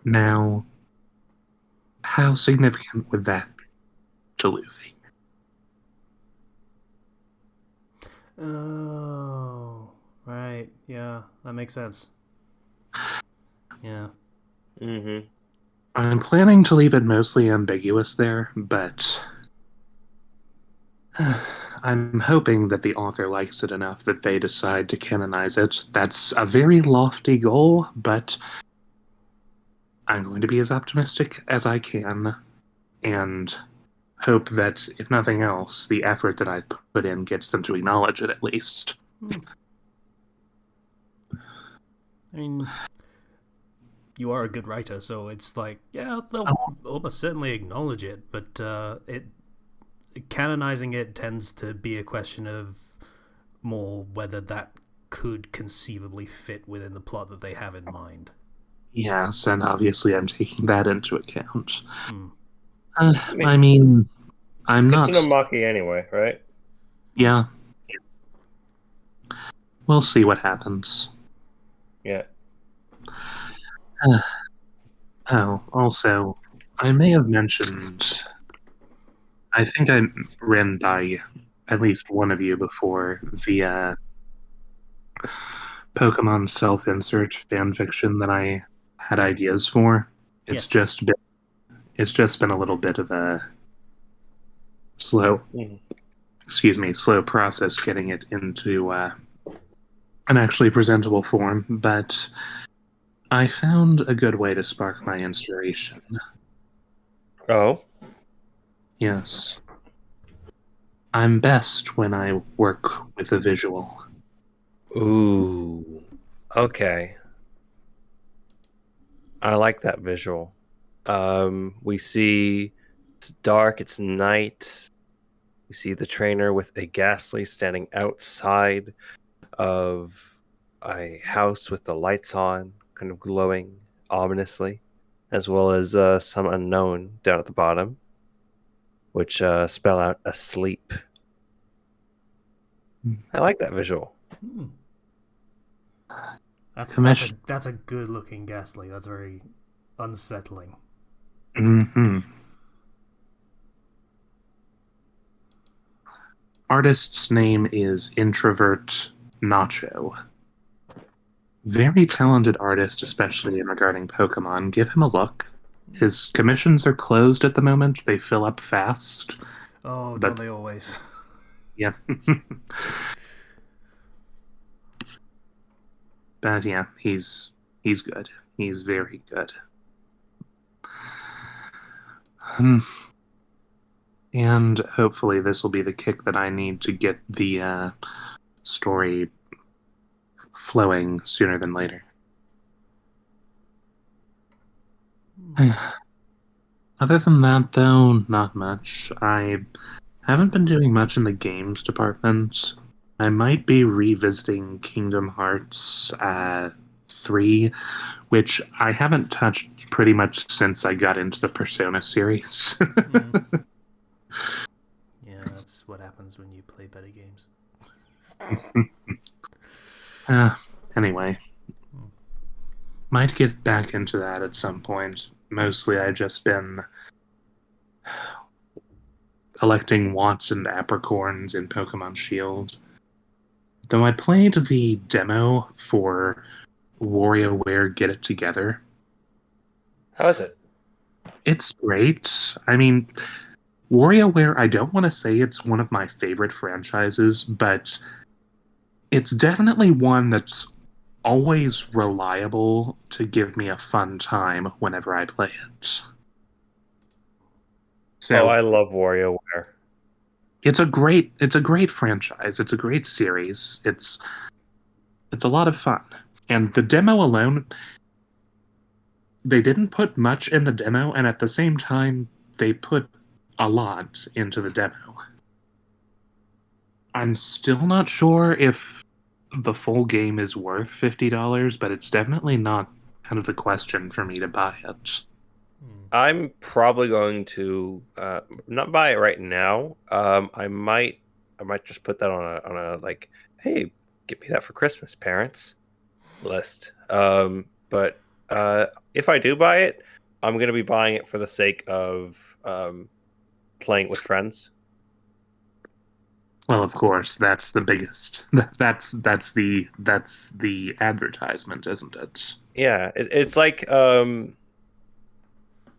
Now, how significant would that be to Luffy? Oh, right. Yeah, that makes sense. Yeah. Mm-hmm. I'm planning to leave it mostly ambiguous there, but I'm hoping that the author likes it enough that they decide to canonize it. That's a very lofty goal, but I'm going to be as optimistic as I can and hope that, if nothing else, the effort that I've put in gets them to acknowledge it at least. I mean, you are a good writer, so it's like, yeah, they'll almost certainly acknowledge it, but it canonizing it tends to be a question of more whether that could conceivably fit within the plot that they have in mind. Yes, and obviously I'm taking that into account. Hmm. I mean, I mean, I'm it's not. an Omaki anyway, right? Yeah, we'll see what happens. Yeah. Oh, also, I may have mentioned. I think I ran by at least one of you before the Pokemon self-insert fan fiction that I had ideas for. It's Yes. just been, it's just been a little bit of a slow, Mhm. slow process getting it into an actually presentable form, but I found a good way to spark my inspiration. Oh. Yes. I'm best when I work with a visual. Ooh. Okay. I like that visual. We see it's dark, it's night. We see the trainer with a ghastly standing outside of a house with the lights on, kind of glowing ominously, as well as some unknown down at the bottom, which spell out asleep. I like that visual. Hmm. Commission. That's a good looking Ghastly. That's very unsettling. Hmm. Artist's name is Introvert Nacho. Very talented artist, especially in regarding Pokemon. Give him a look. His commissions are closed at the moment. They fill up fast, Oh, don't but they always? yeah. But yeah, he's good. He's very good. And hopefully this will be the kick that I need to get the story flowing sooner than later. Other than that, though, not much. I haven't been doing much in the games department. I might be revisiting Kingdom Hearts 3, which I haven't touched pretty much since I got into the Persona series. Yeah, that's what happens when you play better games. uh, anyway, might get back into that at some point. Mostly I've just been collecting Watts and Apricorns in Pokemon Shield. Though I played the demo for WarioWare Get It Together. How is it? It's great. I mean, WarioWare, I don't want to say it's one of my favorite franchises, but it's definitely one that's always reliable to give me a fun time whenever I play it. Oh, So I love WarioWare. it's a great franchise. It's a great series. It's a lot of fun. And the demo alone, they didn't put much in the demo, and at the same time, they put a lot into the demo. I'm still not sure if the full game is worth $50, but it's definitely not out of the question for me to buy it. I'm probably going to not buy it right now. I might just put that on a like, hey, get me that for Christmas, parents list. But if I do buy it, I'm gonna be buying it for the sake of playing it with friends. Well, of course, that's the biggest. That's the advertisement, isn't it? Yeah, it's like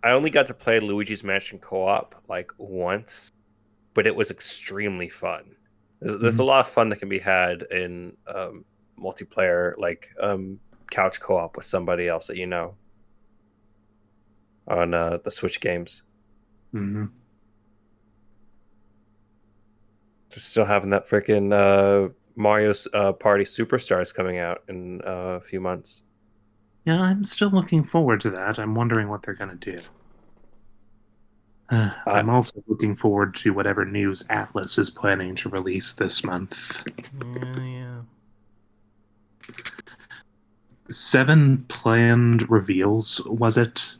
I only got to play Luigi's Mansion co-op like once, but it was extremely fun. There's a lot of fun that can be had in multiplayer, like couch co-op with somebody else that you know on the Switch games. Mm-hmm. Just still having that freaking Mario's Party Superstars coming out in a few months. Yeah, I'm still looking forward to that. I'm wondering what they're going to do. I'm also looking forward to whatever news Atlas is planning to release this month. Yeah. 7 planned reveals, was it?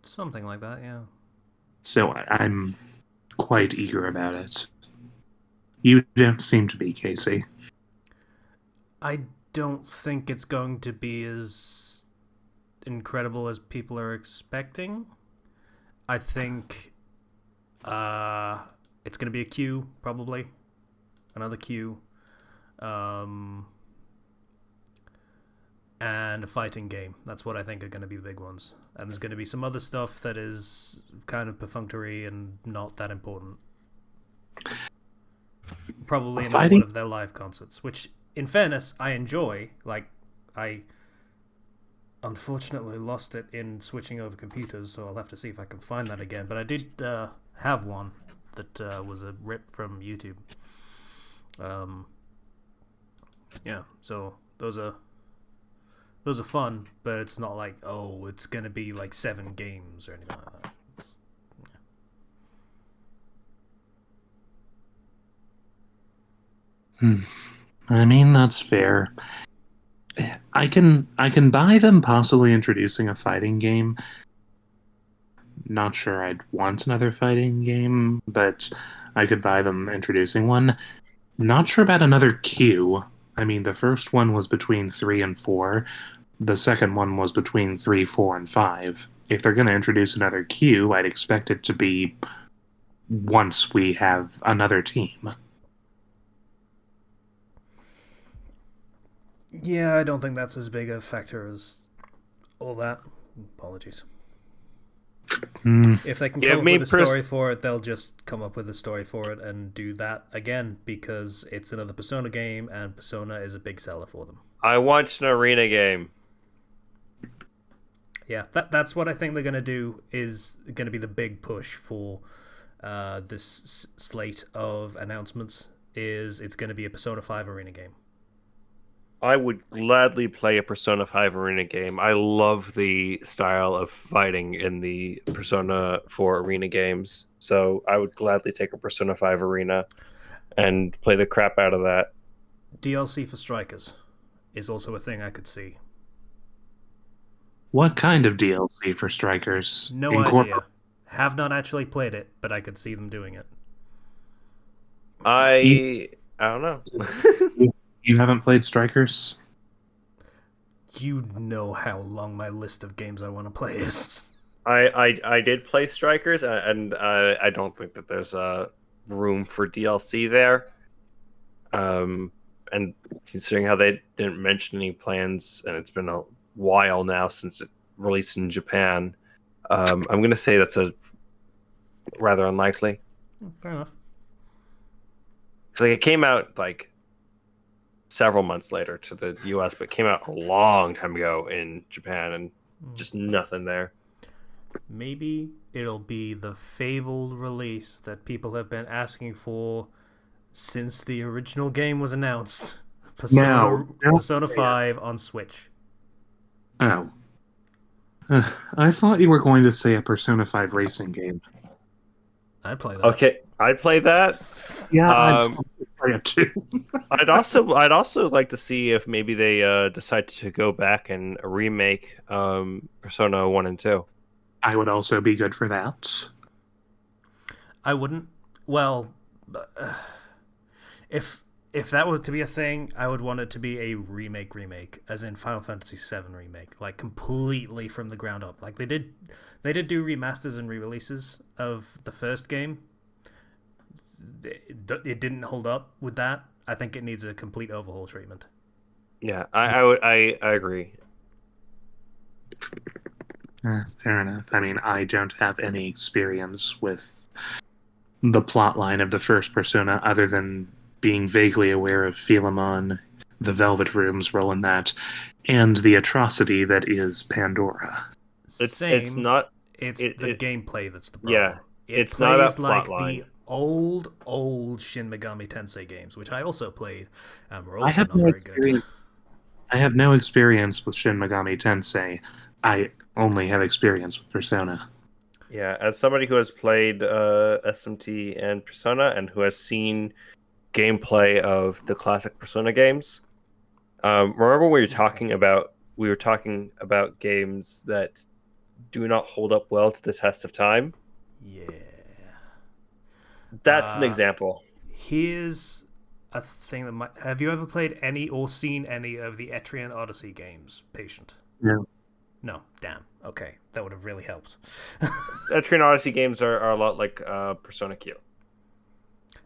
Something like that, yeah. So I'm quite eager about it. You don't seem to be, Casey. I don't think it's going to be as incredible as people are expecting. I think it's going to be a queue, probably. Another queue. And a fighting game. That's what I think are going to be the big ones. And there's going to be some other stuff that is kind of perfunctory and not that important. Probably another one of their live concerts, which, in fairness, I enjoy. Like, I unfortunately lost it in switching over computers, so I'll have to see if I can find that again. But I did have one that was a rip from YouTube. Yeah, so those are fun, but it's not like, oh, it's gonna be like 7 games or anything like that. I mean, that's fair. I can buy them possibly introducing a fighting game. Not sure I'd want another fighting game, but I could buy them introducing one. Not sure about another queue. I mean, the first one was between 3 and 4. The second one was between 3, 4, and 5. If they're going to introduce another queue, I'd expect it to be once we have another team. Yeah, I don't think that's as big a factor as all that. Apologies. If they can come up with a story for it, they'll just come up with a story for it and do that again, because it's another Persona game, and Persona is a big seller for them. I want an arena game. Yeah, that's what I think they're going to do, is going to be the big push for this slate of announcements, is it's going to be a Persona 5 arena game. I would gladly play a Persona 5 arena game. I love the style of fighting in the Persona 4 arena games. So I would gladly take a Persona 5 arena and play the crap out of that. DLC for Strikers is also a thing I could see. What kind of DLC for Strikers? No idea. Have not actually played it, but I could see them doing it. I don't know. You haven't played Strikers? You know how long my list of games I want to play is. I did play Strikers, and I don't think that there's room for DLC there. And considering how they didn't mention any plans, and it's been a while now since it released in Japan, I'm going to say that's a rather unlikely. Fair enough. Because it came out like several months later to the US, but it came out a long time ago in Japan, and just nothing there. Maybe it'll be the fabled release that people have been asking for since the original game was announced. Persona 5 on Switch. Oh. I thought you were going to say a Persona 5 racing game. I'd play that. Okay, I'd play that. Yeah, I'd play it too. I'd also like to see if maybe they decide to go back and remake Persona 1 and 2. I would also be good for that. I wouldn't. Well, if that were to be a thing, I would want it to be a remake, as in Final Fantasy VII remake, like completely from the ground up. Like they did do remasters and re-releases of the first game. It didn't hold up with that. I think it needs a complete overhaul treatment. Yeah, I agree. Fair enough. I mean, I don't have any experience with the plot line of the first Persona other than being vaguely aware of Philemon, the Velvet Rooms role in that, and the atrocity that is Pandora. It's Same. not It's it, the it gameplay that's the yeah. problem. It It's not plays about plot like line. the old Shin Megami Tensei games, which I also played, and were I also have not no very good. experience. I have no experience with Shin Megami Tensei. I only have experience with Persona. Yeah, as somebody who has played SMT and Persona and who has seen gameplay of the classic Persona games, remember we were talking about games that do not hold up well to the test of time. Yeah. That's an example. Here's a thing that might. Have you ever played any or seen any of the Etrian Odyssey games, Patient? No. No. Damn. Okay. That would have really helped. Etrian Odyssey games are a lot like Persona Q.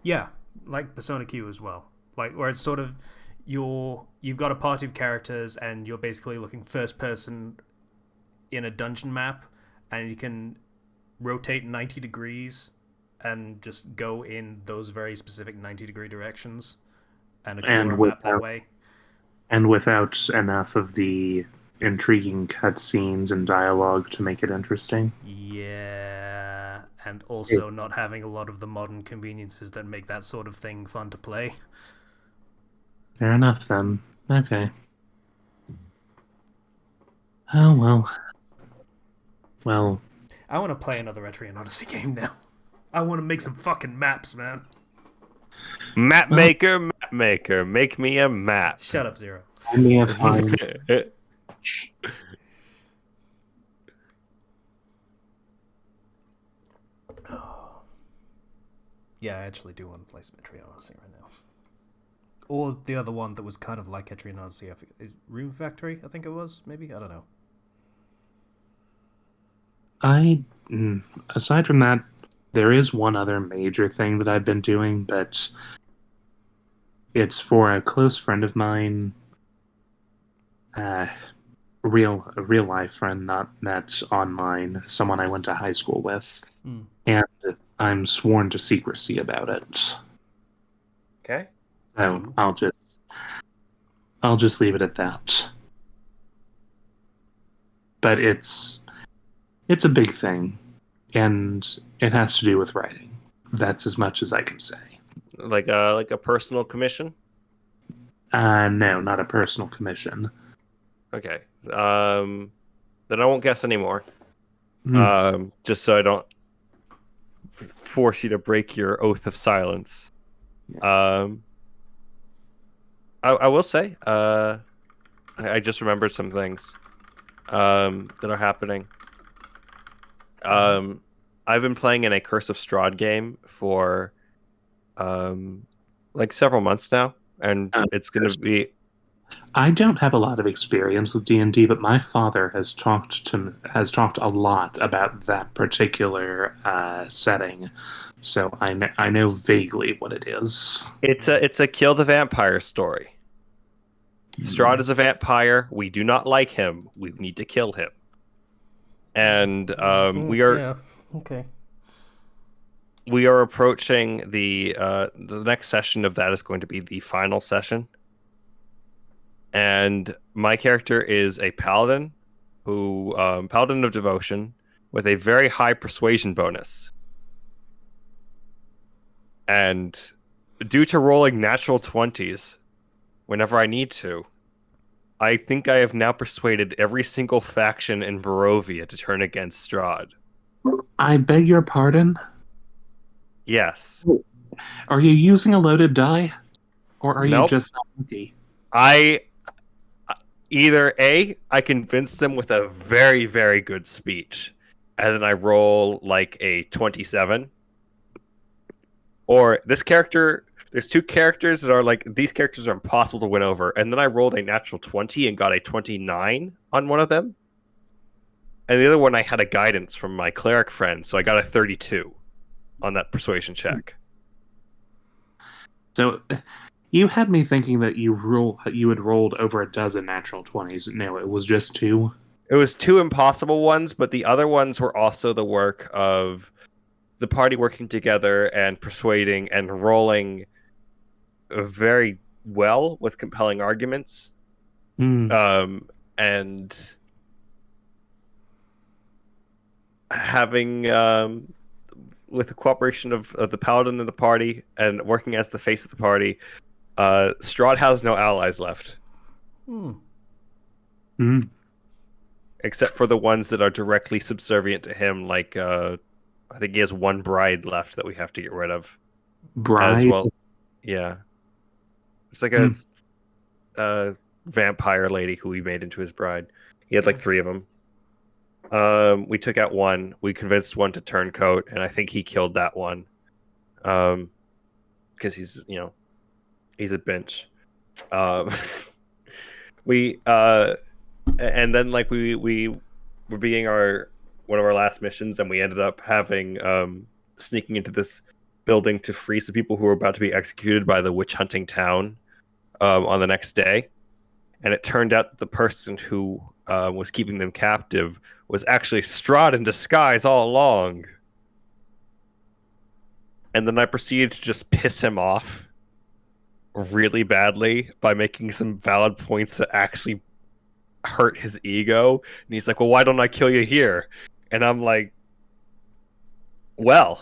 Yeah. Like Persona Q as well. Like, where it's sort of. You've got a party of characters, and you're basically looking first person in a dungeon map, and you can rotate 90 degrees and just go in those very specific 90-degree directions and explore And a map that without way. and without enough of the intriguing cutscenes and dialogue to make it interesting. Yeah, and Yeah. also not having a lot of the modern conveniences that make that sort of thing fun to play. Fair enough then. Okay. Oh well. Well, I want to play another Etrian Odyssey game now. I want to make some fucking maps, man. Map well, maker, make me a map. Shut up, Zero. find me a fine. Yeah, I actually do want to play some Etrian Odyssey right now. Or the other one that was kind of like Etrian Odyssey. Is Rune Factory, I think it was, maybe? I don't know. I aside from that, there is one other major thing that I've been doing, but it's for a close friend of mine, uh, a real life friend, not met online, someone I went to high school with, Hmm. and I'm sworn to secrecy about it. Okay. So I'll just leave it at that. But it's a big thing, and it has to do with writing. That's as much as I can say. Like a personal commission. No, not a personal commission. Okay. Then I won't guess anymore. Hmm. Just so I don't force you to break your oath of silence. I will say, I just remembered some things that are happening. I've been playing in a Curse of Strahd game for like several months now, and it's going to be. I don't have a lot of experience with D&D, but my father has talked a lot about that particular setting, so I know vaguely what it is. It's a kill the vampire story. Strahd is a vampire. We do not like him. We need to kill him. And Yeah, okay. we are approaching the next session of that is going to be the final session. And my character is a paladin paladin of devotion with a very high persuasion bonus. And due to rolling natural 20s whenever I need to, I think I have now persuaded every single faction in Barovia to turn against Strahd. I beg your pardon? Yes. Are you using a loaded die? Or are you Nope. just not lucky? I either I convince them with a very, very good speech, and then I roll like a 27. Or there's two characters that are like, these characters are impossible to win over, and then I rolled a natural 20 and got a 29 on one of them. And the other one I had a guidance from my cleric friend, so I got a 32 on that persuasion check. So you had me thinking that you had rolled over a dozen natural 20s. No, it was just two. It was two impossible ones, but the other ones were also the work of the party working together and persuading and rolling very well with compelling arguments. And having with the cooperation of the paladin and the party and working as the face of the party, Strahd has no allies left. Except for the ones that are directly subservient to him, like I think he has one bride left that we have to get rid of. Bride? As well. Yeah. It's like a vampire lady who he made into his bride. He had like 3 of them. We took out one. We convinced one to turncoat, and I think he killed that one. Because he's a bench. We and then like we were being one of our last missions, and we ended up having sneaking into this building to free some people who were about to be executed by the witch hunting town on the next day. And it turned out that the person who was keeping them captive was actually Strahd in disguise all along. And then I proceeded to just piss him off really badly by making some valid points that actually hurt his ego. And he's like, well, why don't I kill you here? And I'm like, well,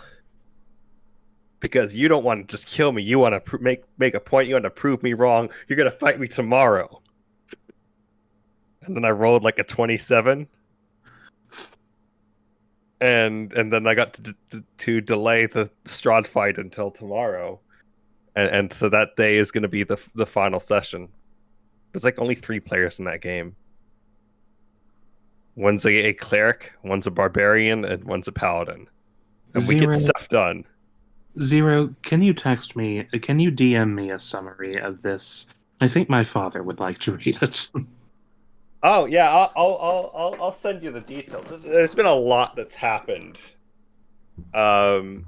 because you don't want to just kill me. You want to make a point. You want to prove me wrong. You're going to fight me tomorrow. And then I rolled like a 27. And then I got to delay the Strahd fight until tomorrow. And so that day is going to be the final session. There's like only 3 players in that game. One's a cleric, one's a barbarian, and one's a paladin. And we get stuff done. Zero, can you DM me a summary of this? I think my father would like to read it. Oh yeah, I'll send you the details. There's been a lot that's happened, and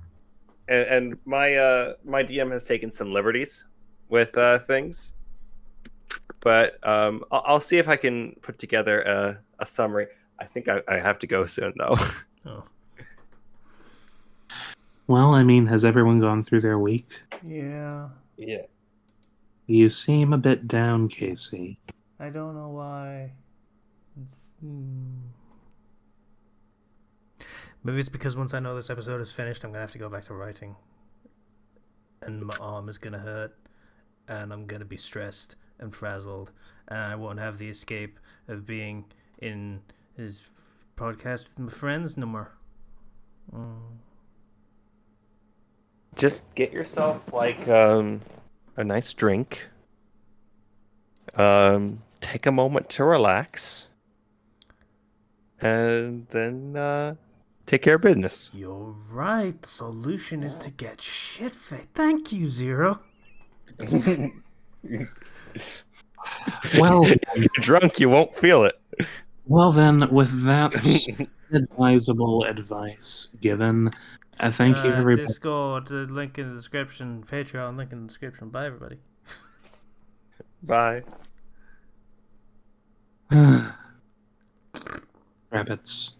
my DM has taken some liberties with things, but I'll see if I can put together a summary. I think I have to go soon though. Oh. Well, I mean, has everyone gone through their week? Yeah. Yeah. You seem a bit down, Casey. I don't know why. Maybe it's because once I know this episode is finished, I'm going to have to go back to writing. And my arm is going to hurt. And I'm going to be stressed and frazzled. And I won't have the escape of being in his podcast with my friends no more. Just get yourself like a nice drink. Take a moment to relax. And then take care of business. You're right. The solution is to get shit-faced. Thank you, Zero. Well, you're drunk, you won't feel it. Well then, with that advisable advice given, thank you everybody. Discord, link in the description. Patreon, link in the description. Bye, everybody. Bye. Rabbits.